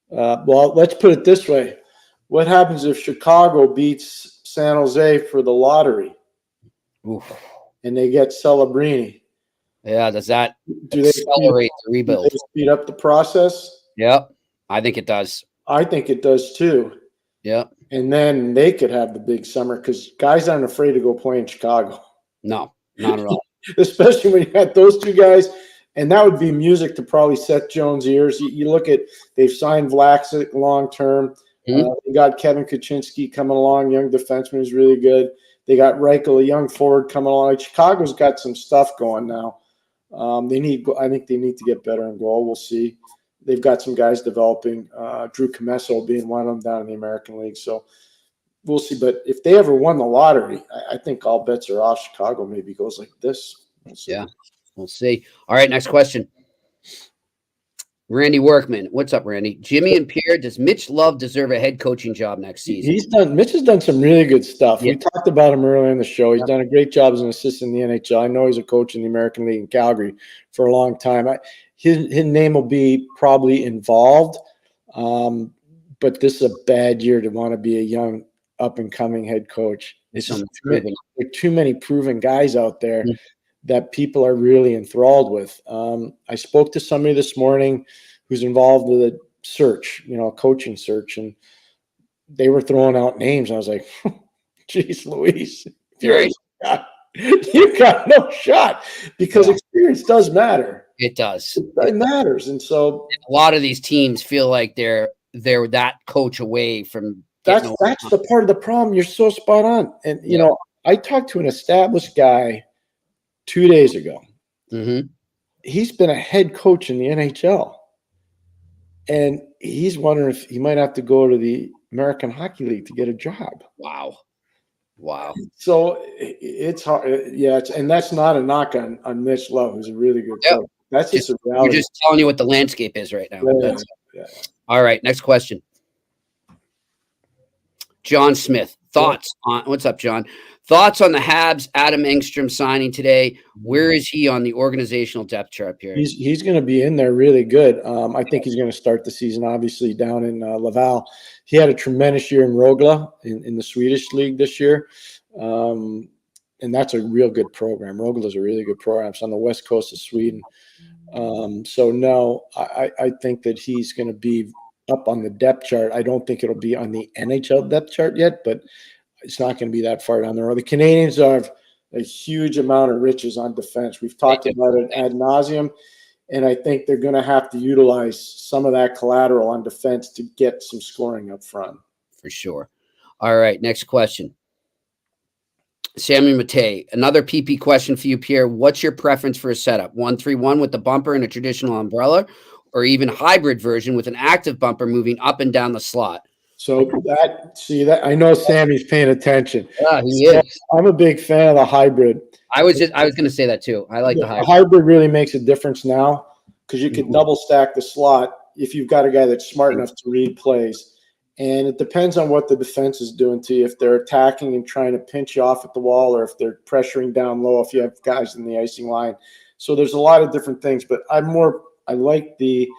Well, let's put it this way. What happens if Chicago beats San Jose for the lottery? Oof. And they get Celebrini? Yeah, does that Do they accelerate the rebuild? Do they speed up the process? Yep, I think it does. I think it does too. Yep. And then they could have the big summer because guys aren't afraid to go play in Chicago. No, not at all. Especially when you had those two guys. And that would be music to probably Seth Jones' ears. You look at, they've signed Vlasic long-term. They got Kevin Kuczynski coming along, young defenseman who's really good. They got Reichel, a young forward, coming along. Like, Chicago's got some stuff going now. I think they need to get better in goal. We'll see. They've got some guys developing. Drew Comesso being one of them down in the American League. So we'll see. But if they ever won the lottery, I think all bets are off. Chicago maybe goes like this. We'll see. Yeah, we'll see. All right, next question. Randy Workman. What's up, Randy? Jimmy and Pierre, does Mitch Love deserve a head coaching job next season? Mitch has done some really good stuff. Yeah. We talked about him earlier in the show. He's done a great job as an assistant in the NHL. I know he's a coach in the American League in Calgary for a long time. His name will be probably involved, but this is a bad year to want to be a young up-and-coming head coach. There are too many proven guys out there that people are really enthralled with. I spoke to somebody this morning who's involved with a search, a coaching search, and they were throwing out names. I was like, geez, Louise, you got no shot, because experience does matter. It does. It matters. And so a lot of these teams feel like they're that coach away from that's the part of the problem. You're so spot on. And I talked to an established guy 2 days ago. He's been a head coach in the NHL, and he's wondering if he might have to go to the American Hockey League to get a job. Wow. So it's hard. Yeah, and that's not a knock on Mitch Love, who's a really good coach. That's just a reality. We're just telling you what the landscape is right now. Yeah. All right, next question. John Smith, thoughts on what's up, John? Thoughts on the Habs Adam Engstrom signing today? Where is he on the organizational depth chart, Pierre? He's going to be in there really good. I think he's going to start the season, obviously, down in Laval. He had a tremendous year in Rogla in the Swedish league this year. And that's a real good program. Rogla is a really good program. It's on the west coast of Sweden. I think that he's going to be up on the depth chart. I don't think it'll be on the NHL depth chart yet, but it's not going to be that far down the road. The Canadians have a huge amount of riches on defense. We've talked about it ad nauseum, and I think they're going to have to utilize some of that collateral on defense to get some scoring up front. For sure. All right, next question. Sammy Matei, another PP question for you, Pierre. What's your preference for a setup? 1-3-1 with the bumper and a traditional umbrella, or even hybrid version with an active bumper moving up and down the slot? So that I know Sammy's paying attention. Yeah, he is. I'm a big fan of the hybrid. I was going to say that too. I like the hybrid. The hybrid really makes a difference now because you can double stack the slot if you've got a guy that's smart enough to read plays. And it depends on what the defense is doing to you. If they're attacking and trying to pinch you off at the wall, or if they're pressuring down low, if you have guys in the icing line. So there's a lot of different things, but I like the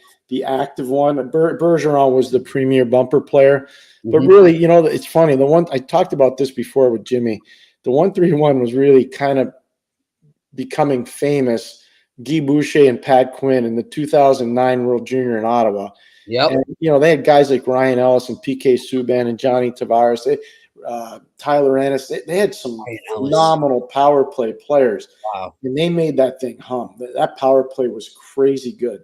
active one. Bergeron was the premier bumper player, but really, it's funny. The one I talked about this before with Jimmy, the 1-3-1 was really kind of becoming famous. Guy Boucher and Pat Quinn in the 2009 World Junior in Ottawa. Yep. And, they had guys like Ryan Ellis and PK Subban and Johnny Tavares. Tyler Ennis. They had some phenomenal power play players. Wow. And they made that thing hum. That power play was crazy good.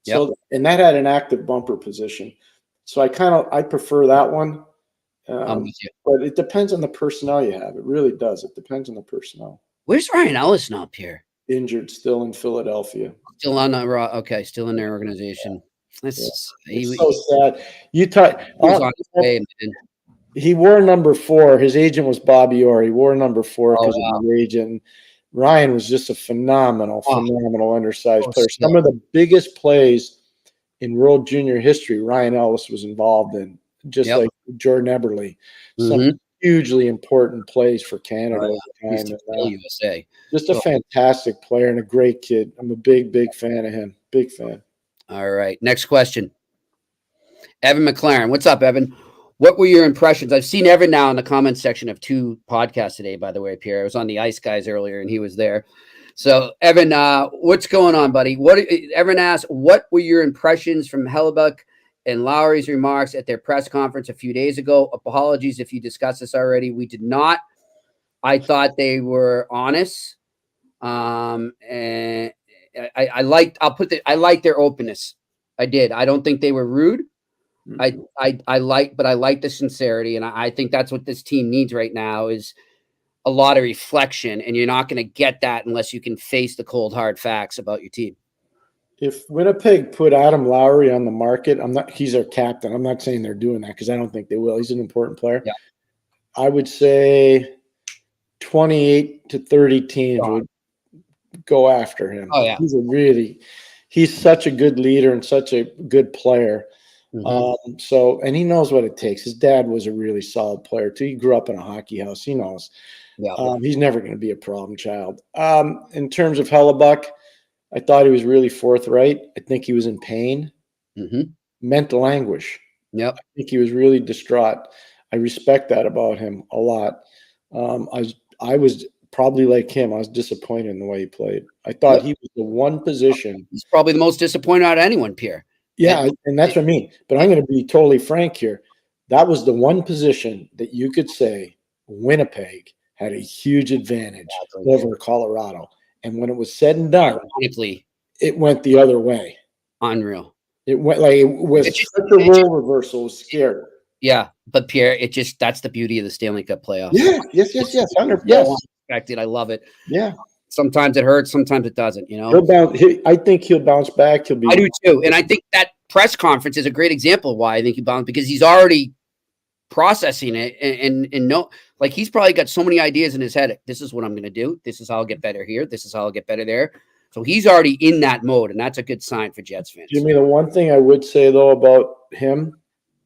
So, and that had an active bumper position. So I prefer that one. But it depends on the personnel you have. It really does. It depends on the personnel. Where's Ryan Ellis now, Pierre? Injured, still in Philadelphia. Still on the okay, still in their organization. It's so sad. He wore number 4. His agent was Bobby Orr. He wore number 4 because of the agent. Ryan was just a phenomenal undersized player. Some of the biggest plays in World Junior history, Ryan Ellis was involved in, just like Jordan Eberle. Some hugely important plays for Canada over He's time. still USA. Just a fantastic player and a great kid. I'm a big fan of him. Big fan. All right. Next question. Evan McLaren. What's up, Evan? What were your impressions? I've seen Evan now in the comments section of 2 podcasts today, by the way, Pierre. I was on the Ice Guys earlier and he was there. So, Evan, what's going on, buddy? Evan asked, what were your impressions from Hellebuyck and Lowry's remarks at their press conference a few days ago? Apologies if you discussed this already. We did not. I thought they were honest. And I liked their openness. I did. I don't think they were rude. I like the sincerity, and I think that's what this team needs right now is a lot of reflection, and you're not going to get that unless you can face the cold hard facts about your team. If Winnipeg put Adam Lowry on the market, he's their captain. I'm not saying they're doing that because I don't think they will. He's an important player. Yeah. I would say 28 to 30 teams would go after him. Oh yeah. He's such a good leader and such a good player. Mm-hmm. And he knows what it takes. His dad was a really solid player too. He grew up in a hockey house. He knows. Yeah. He's never going to be a problem child. In terms of Hellebuyck, I thought he was really forthright. I think he was in pain, mental anguish. Yep. I think he was really distraught. I respect that about him a lot. I was probably like him. I was disappointed in the way he played. I thought he was the one position. He's probably the most disappointed out of anyone, Pierre. Yeah, and that's what I mean. But I'm going to be totally frank here. That was the one position that you could say Winnipeg had a huge advantage over Colorado. And when it was said and done, it went the other way. Unreal. It went like it was such a role reversal. It was scary. Yeah, but Pierre, that's the beauty of the Stanley Cup playoffs. Yeah, yes. 100%. Yes. I love it. Yeah. Sometimes it hurts, sometimes it doesn't, you know. I think he'll bounce back. I do too. And I think that press conference is a great example of why I think he bounced, because he's already processing it and no, like he's probably got so many ideas in his head. This is what I'm going to do. This is how I'll get better here. This is how I'll get better there. So he's already in that mode, and that's a good sign for Jets fans. Jimmy, the one thing I would say though about him,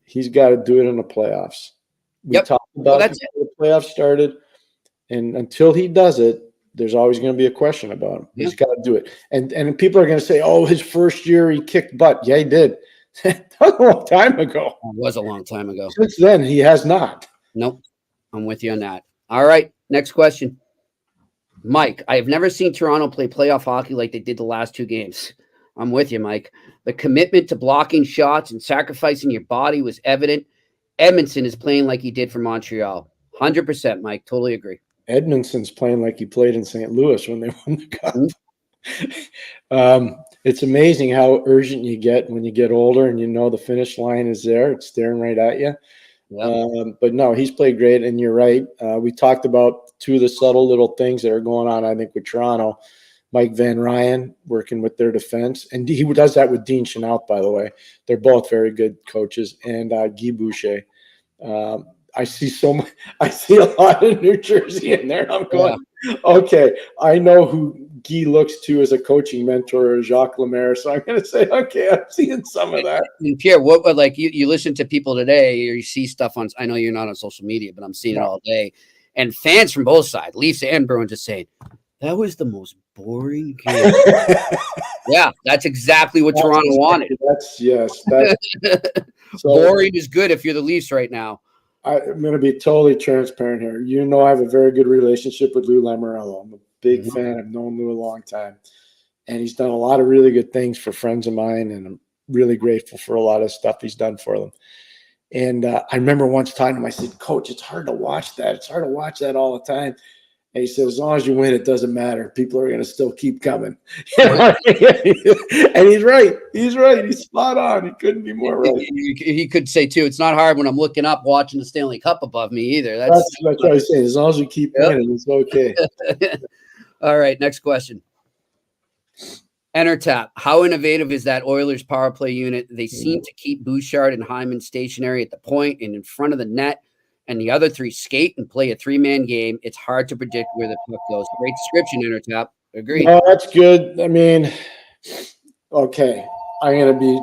he's got to do it in the playoffs. We talked about it before the playoffs started, and until he does it, there's always going to be a question about him. Yeah. He's got to do it. And people are going to say, oh, his first year he kicked butt. Yeah, he did. That was a long time ago. It was a long time ago. Since then, he has not. Nope. I'm with you on that. All right. Next question. Mike, I have never seen Toronto play playoff hockey like they did the last 2 games. I'm with you, Mike. The commitment to blocking shots and sacrificing your body was evident. Edmondson is playing like he did for Montreal. 100%, Mike. Totally agree. Edmondson's playing like he played in St. Louis when they won the Cup. It's amazing how urgent you get when you get older and you know the finish line is there. It's staring right at you. Yep. But no, he's played great, and you're right. We talked about 2 of the subtle little things that are going on, I think, with Toronto. Mike Van Ryan working with their defense, and he does that with Dean Chenault, by the way. They're both very good coaches, and Guy Boucher. I see a lot of New Jersey in there. I'm going, okay, I know who Guy looks to as a coaching mentor, Jacques Lemaire. So I'm going to say, okay, I'm seeing some of that. And Pierre, what like you listen to people today, or you see stuff on, I know you're not on social media, but I'm seeing it all day. And fans from both sides, Leafs and Bruins, just saying, that was the most boring game. Yeah, that's exactly what Toronto wanted. Boring is good if you're the Leafs right now. I'm going to be totally transparent here. You know, I have a very good relationship with Lou Lamoriello. I'm a big fan. I've known Lou a long time. And he's done a lot of really good things for friends of mine, and I'm really grateful for a lot of stuff he's done for them. And I remember once talking to him, I said, Coach, it's hard to watch that. It's hard to watch that all the time. And he said, as long as you win, it doesn't matter. People are going to still keep coming. And he's right. He's right. He's spot on. He couldn't be more right. He could say, too, it's not hard when I'm looking up watching the Stanley Cup above me either. That's what I say. As long as you keep winning, it's okay. All right, next question. Enter tap. How innovative is that Oilers power play unit? They seem to keep Bouchard and Hyman stationary at the point and in front of the net, and the other 3 skate and play a 3-man game. It's hard to predict where the puck goes. Great description, Enter tap. Agreed. Oh, that's good. I mean, okay, I'm going to be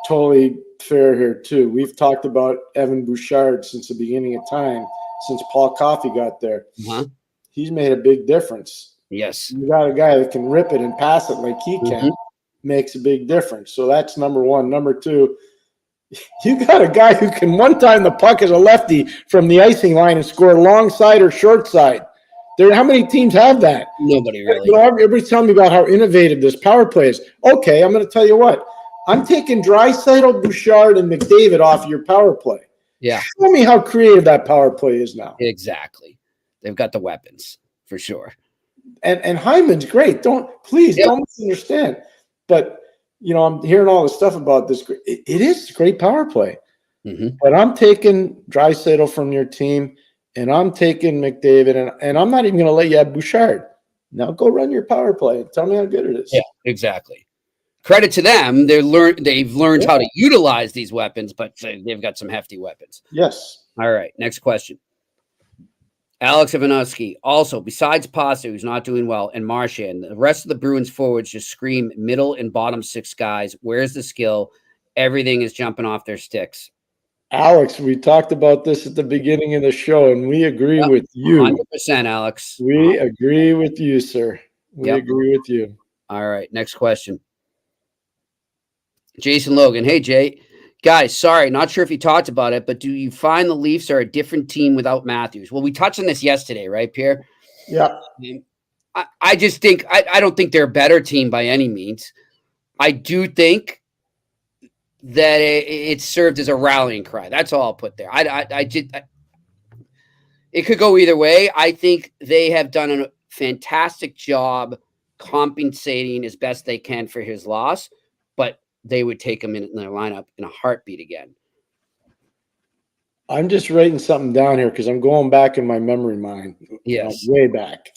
totally fair here too. We've talked about Evan Bouchard since the beginning of time since Paul Coffey got there. Uh-huh. He's made a big difference. Yes. You got a guy that can rip it and pass it like he can, makes a big difference. So that's number one. Number two, you got a guy who can one time the puck as a lefty from the icing line and score long side or short side. How many teams have that? Nobody really. You know, everybody's telling me about how innovative this power play is. Okay, I'm going to tell you what. I'm taking Draisaitl, Bouchard, and McDavid off your power play. Yeah. Show me how creative that power play is now. Exactly. They've got the weapons for sure. And Hyman's great. Don't misunderstand. But, you know, I'm hearing all this stuff about this. It is a great power play. Mm-hmm. But I'm taking Draisaitl from your team. And I'm taking McDavid, and I'm not even going to let you have Bouchard. Now go run your power play and tell me how good it is. Yeah, exactly. Credit to them. They've learned how to utilize these weapons, but they've got some hefty weapons. Yes. All right, next question. Alex Ivanovsky. Also, besides Pasta, who's not doing well, and Marchand, the rest of the Bruins forwards just scream middle and bottom six guys. Where's the skill? Everything is jumping off their sticks. Alex, we talked about this at the beginning of the show, and we agree with you. 100%, Alex. We agree with you, sir. We agree with you. All right, next question. Jason Logan. Hey, Jay. Guys, sorry, not sure if you talked about it, but do you find the Leafs are a different team without Matthews? Well, we touched on this yesterday, right, Pierre? Yeah. I just think I don't think they're a better team by any means. I do think that it served as a rallying cry. That's all I'll put there. It could go either way. I think they have done a fantastic job compensating as best they can for his loss, but they would take him in their lineup in a heartbeat again. I'm just writing something down here because I'm going back in my memory mind. Yes. Way back.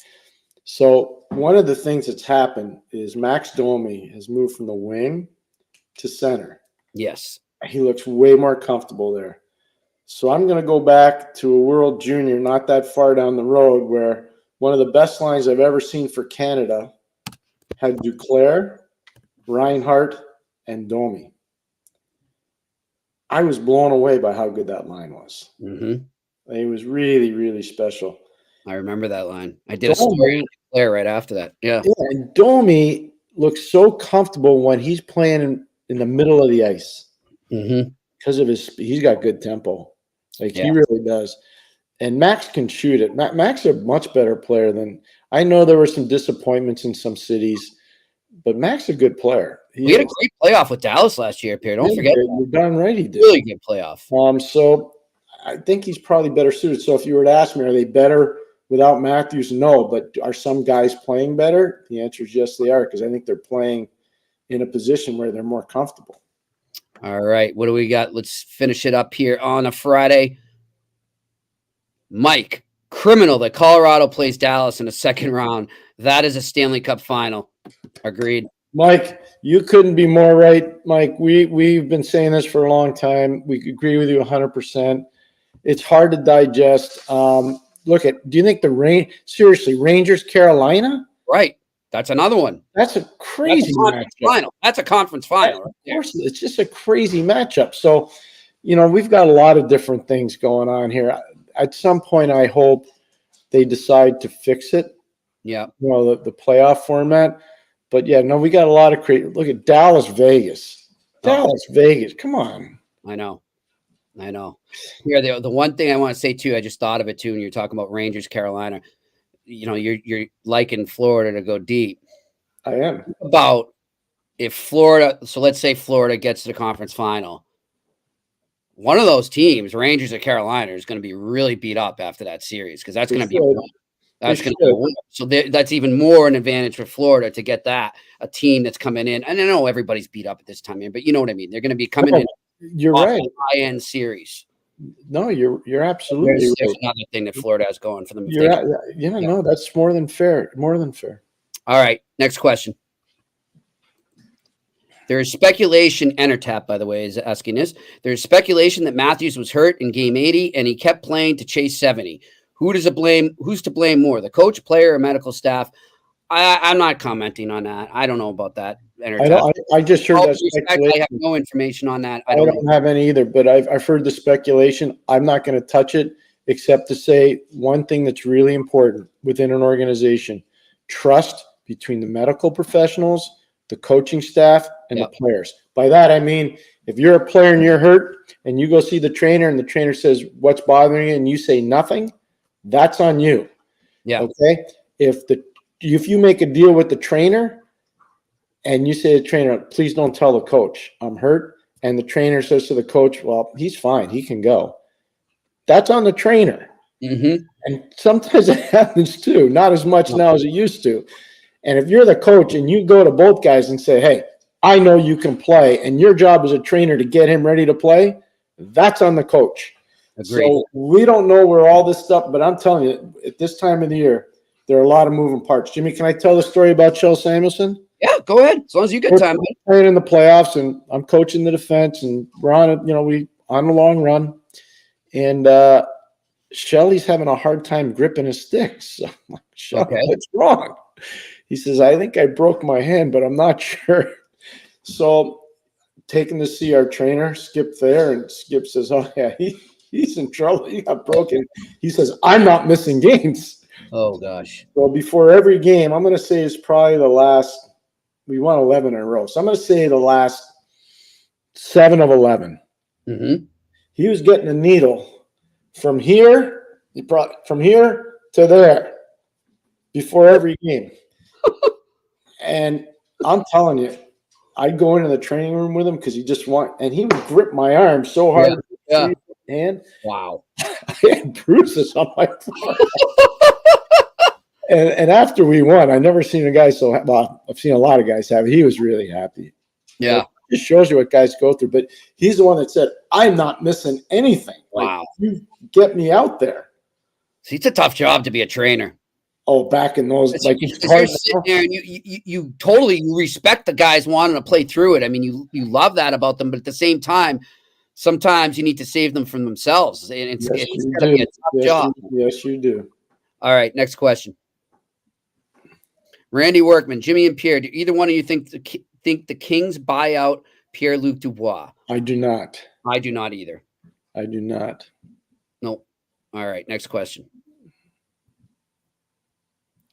So one of the things that's happened is Max Domi has moved from the wing to center. Yes. He looks way more comfortable there. So I'm going to go back to a World Junior not that far down the road where one of the best lines I've ever seen for Canada had Duclair, Reinhart, and Domi. I was blown away by how good that line was. Mm-hmm. It was really, really special. I remember that line. I did a story on Pierre right after that. Yeah. And Domi looks so comfortable when he's playing in the middle of the ice because of he's got good tempo. Like he really does. And Max can shoot it. Max is a much better player than I know. There were some disappointments in some cities, but Max is a good player. We had a great playoff with Dallas last year, Pierre. Don't forget. You're darn right he did. Really good playoff. So I think he's probably better suited. So if you were to ask me, are they better without Matthews? No, but are some guys playing better? The answer is yes, they are, because I think they're playing in a position where they're more comfortable. All right. What do we got? Let's finish it up here on a Friday. Mike, criminal that Colorado plays Dallas in a second round. That is a Stanley Cup final. Agreed. Mike, you couldn't be more right, Mike. We've been saying this for a long time. We agree with you 100%. It's hard to digest. Do you think Rangers, Carolina? Right. That's another one. That's a crazy final. That's a conference final. Of course, it's just a crazy matchup. So, we've got a lot of different things going on here. At some point, I hope they decide to fix it. Yeah. The playoff format. But we got a lot of creative. Look at Dallas, Vegas. Vegas. Come on. I know. Here, the one thing I want to say too, I just thought of it too, when you're talking about Rangers, Carolina. You're liking Florida to go deep. I am. About if Florida, so let's say Florida gets to the conference final. One of those teams, Rangers or Carolina, is going to be really beat up after that series because that's going to be a win. That's going to be a win. So that's even more an advantage for Florida to get a team that's coming in. And I know everybody's beat up at this time, but you know what I mean. They're going to be coming in. You're right. High-end series. No, you're absolutely right. There's another thing that Florida has going for them. No, that's more than fair. More than fair. All right, next question. There is speculation, Entertap, by the way, is asking this. There's speculation that Matthews was hurt in game 80 and he kept playing to chase 70. Who's to blame more, the coach, player, or medical staff? I'm not commenting on that. I don't know about that. I just heard that speculation. I have no information on that. I don't have any either, but I've heard the speculation. I'm not going to touch it except to say one thing that's really important within an organization: trust between the medical professionals, the coaching staff, and the players. By that, I mean, if you're a player and you're hurt and you go see the trainer and the trainer says, what's bothering you? And you say nothing, that's on you. Yeah. Okay. If you make a deal with the trainer and you say to the trainer, please don't tell the coach I'm hurt. And the trainer says to the coach, well, he's fine, he can go. That's on the trainer. Mm-hmm. And sometimes it happens too, not as much now as it used to. And if you're the coach and you go to both guys and say, hey, I know you can play, and your job as a trainer to get him ready to play, that's on the coach. Agreed. So we don't know where all this stuff, but I'm telling you, at this time of the year, there are a lot of moving parts. Jimmy, can I tell the story about Shel Samuelson? Yeah, go ahead. As long as you get time. We're playing in the playoffs, and I'm coaching the defense, and we're on on a long run. And Shelly's having a hard time gripping his sticks. So I'm like, Shel, what's wrong? He says, I think I broke my hand, but I'm not sure. So taking to see our trainer, Skip there, and Skip says, oh, yeah, he's in trouble. He got broken. He says, I'm not missing games. Oh, gosh. So before every game, I'm going to say it's probably the last – we won 11 in a row. So I'm going to say the last 7 of 11. Mm-hmm. He was getting a needle from here to there before every game. And I'm telling you, I'd go into the training room with him because he would grip my arm so hard with his hand. Wow. I had bruises on my foot. and after we won, I never seen a guy so well. I've seen a lot of guys have it. He was really happy. Yeah. It shows you what guys go through. But he's the one that said, I'm not missing anything. Wow. You get me out there. See, it's a tough job to be a trainer. Oh, back in those, you're sitting there and you totally respect the guys wanting to play through it. I mean, you love that about them, but at the same time, sometimes you need to save them from themselves. And it's gotta be a tough job. Yes, you do. All right, next question. Randy Workman, Jimmy and Pierre, do either one of you think the Kings buy out Pierre-Luc Dubois? I do not. I do not either. I do not. Nope. All right, next question.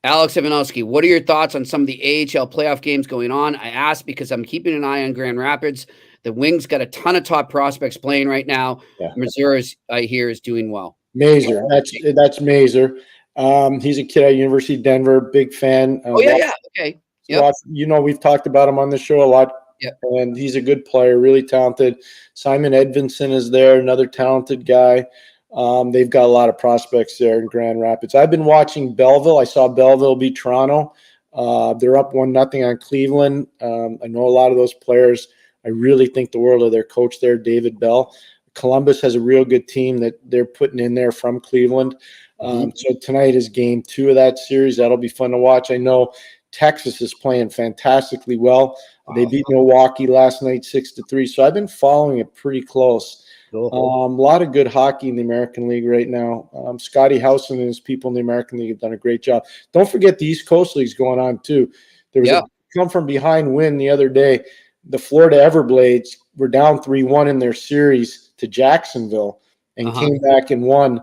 Alex Ivanovsky, what are your thoughts on some of the AHL playoff games going on? I ask because I'm keeping an eye on Grand Rapids. The Wings got a ton of top prospects playing right now. Yeah. Missouri, I hear, is doing well. Mazer, that's Mazer. He's a kid at University of Denver, big fan. Okay. Yep. We've talked about him on the show a lot. Yep. And he's a good player, really talented. Simon Edvinson is there, another talented guy. They've got a lot of prospects there in Grand Rapids. I've been watching Belleville. I saw Belleville beat Toronto. They're up 1-0 on Cleveland. I know a lot of those players. I really think the world of their coach there, David Bell. Columbus has a real good team that they're putting in there from Cleveland. So tonight is game 2 of that series. That'll be fun to watch. I know Texas is playing fantastically well. Wow. They beat Milwaukee last night 6-3. So I've been following it pretty close. Cool. A lot of good hockey in the American League right now. Scotty Housen and his people in the American League have done a great job. Don't forget the East Coast League's going on too. There was a come from behind win the other day. The Florida Everblades were down 3-1 in their series to Jacksonville and came back and won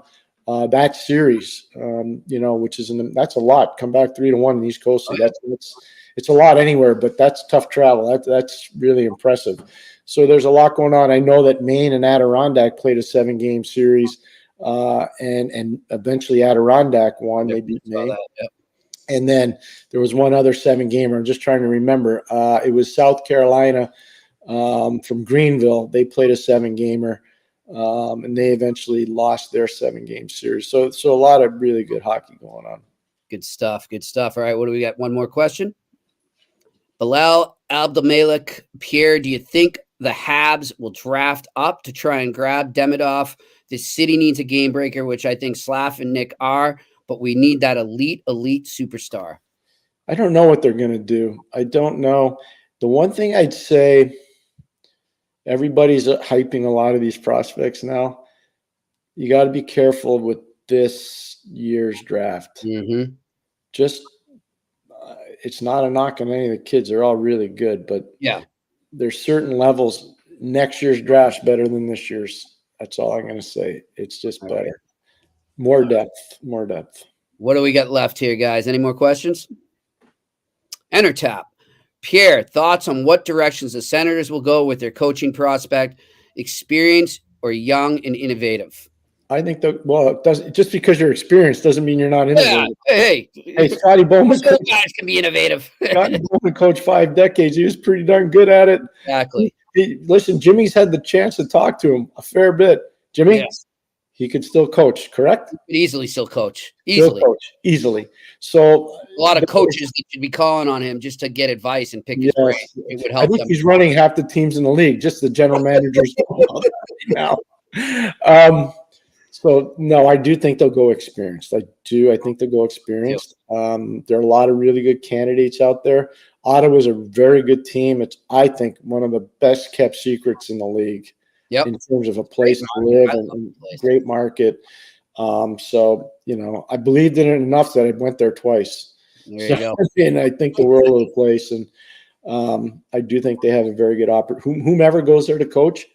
that series. Which is that's a lot. Come back 3-1 in the East Coast League. It's a lot anywhere, but that's tough travel. That's really impressive. So there's a lot going on. I know that Maine and Adirondack played a 7-game series, and eventually Adirondack won. They beat Maine. And then there was one other 7-gamer. I'm just trying to remember. It was South Carolina from Greenville. They played a 7-gamer, and they eventually lost their 7-game series. So a lot of really good hockey going on. Good stuff. All right, what do we got? One more question. Bilal Abdelmalik, Pierre, do you think the Habs will draft up to try and grab Demidov? This city needs a game breaker, which I think Slav and Nick are, but we need that elite superstar. I don't know what they're going to do. I don't know. The one thing I'd say, everybody's hyping a lot of these prospects now. You got to be careful with this year's draft. Mm-hmm. It's not a knock on any of the kids. They're all really good, but there's certain levels. Next year's draft's better than this year's. That's all I'm going to say. It's just better. More depth. What do we got left here, guys? Any more questions? Enter tap. Pierre, thoughts on what directions the Senators will go with their coaching prospect, experienced or young and innovative? I think it doesn't, just because you're experienced doesn't mean you're not innovative. Yeah. Hey, Scotty Bowman. Those guys can be innovative. Scotty Bowman coached 5 decades. He was pretty darn good at it. Exactly. Listen, Jimmy's had the chance to talk to him a fair bit. Jimmy, Yes. He could still coach, correct? Could easily still coach. Easily. So a lot of coaches that should be calling on him just to get advice and pick his brain. It would help. I think them. he's running half the teams in the league, just the general managers now. So no, I do think they'll go experienced. I think they'll go experienced. There are a lot of really good candidates out there. Ottawa's a very good team. It's, I think, one of the best kept secrets in the league. Yep. In terms of a place to live and great market. So, I believed in it enough that I went there twice. There you go. And I think the world of the place. And I do think they have a very good opportunity. Whomever goes there to coach,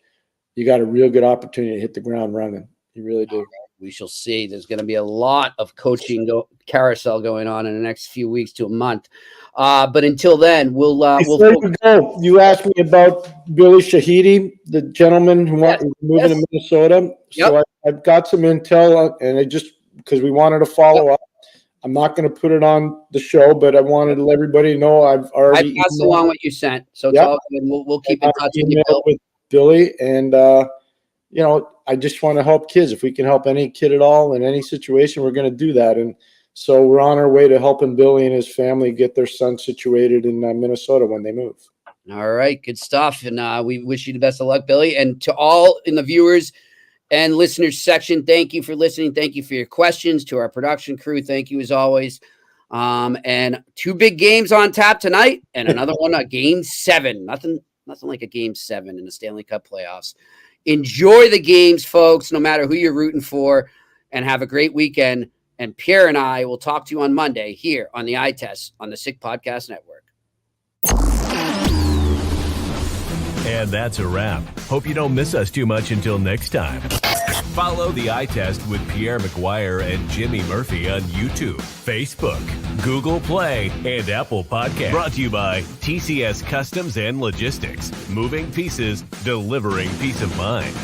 you got a real good opportunity to hit the ground running. You really do. We shall see. There's going to be a lot of coaching carousel going on in the next few weeks to a month. But until then, we'll go. You asked me about Billy Shahidi, the gentleman who is moving to Minnesota. Yep. So I've got some intel, and I just, because we wanted to follow up. I'm not going to put it on the show, but I wanted to let everybody know I passed along what you sent. So it's all good. We'll keep in touch with Billy, and I just want to help kids. If we can help any kid at all in any situation, we're going to do that. And so we're on our way to helping Billy and his family get their son situated in Minnesota when they move. All right. Good stuff. And we wish you the best of luck, Billy. And to all in the viewers and listeners section, thank you for listening. Thank you for your questions. To our production crew, thank you as always. And 2 big games on tap tonight and another one, a game 7. Nothing like a game 7 in the Stanley Cup playoffs. Enjoy the games, folks, no matter who you're rooting for, and have a great weekend. And Pierre and I will talk to you on Monday here on the Eye Test on the Sick Podcast Network. And that's a wrap. Hope you don't miss us too much until next time. Follow the Eye Test with Pierre McGuire and Jimmy Murphy on YouTube, Facebook, Google Play, and Apple Podcasts. Brought to you by TCS Customs and Logistics. Moving pieces, delivering peace of mind.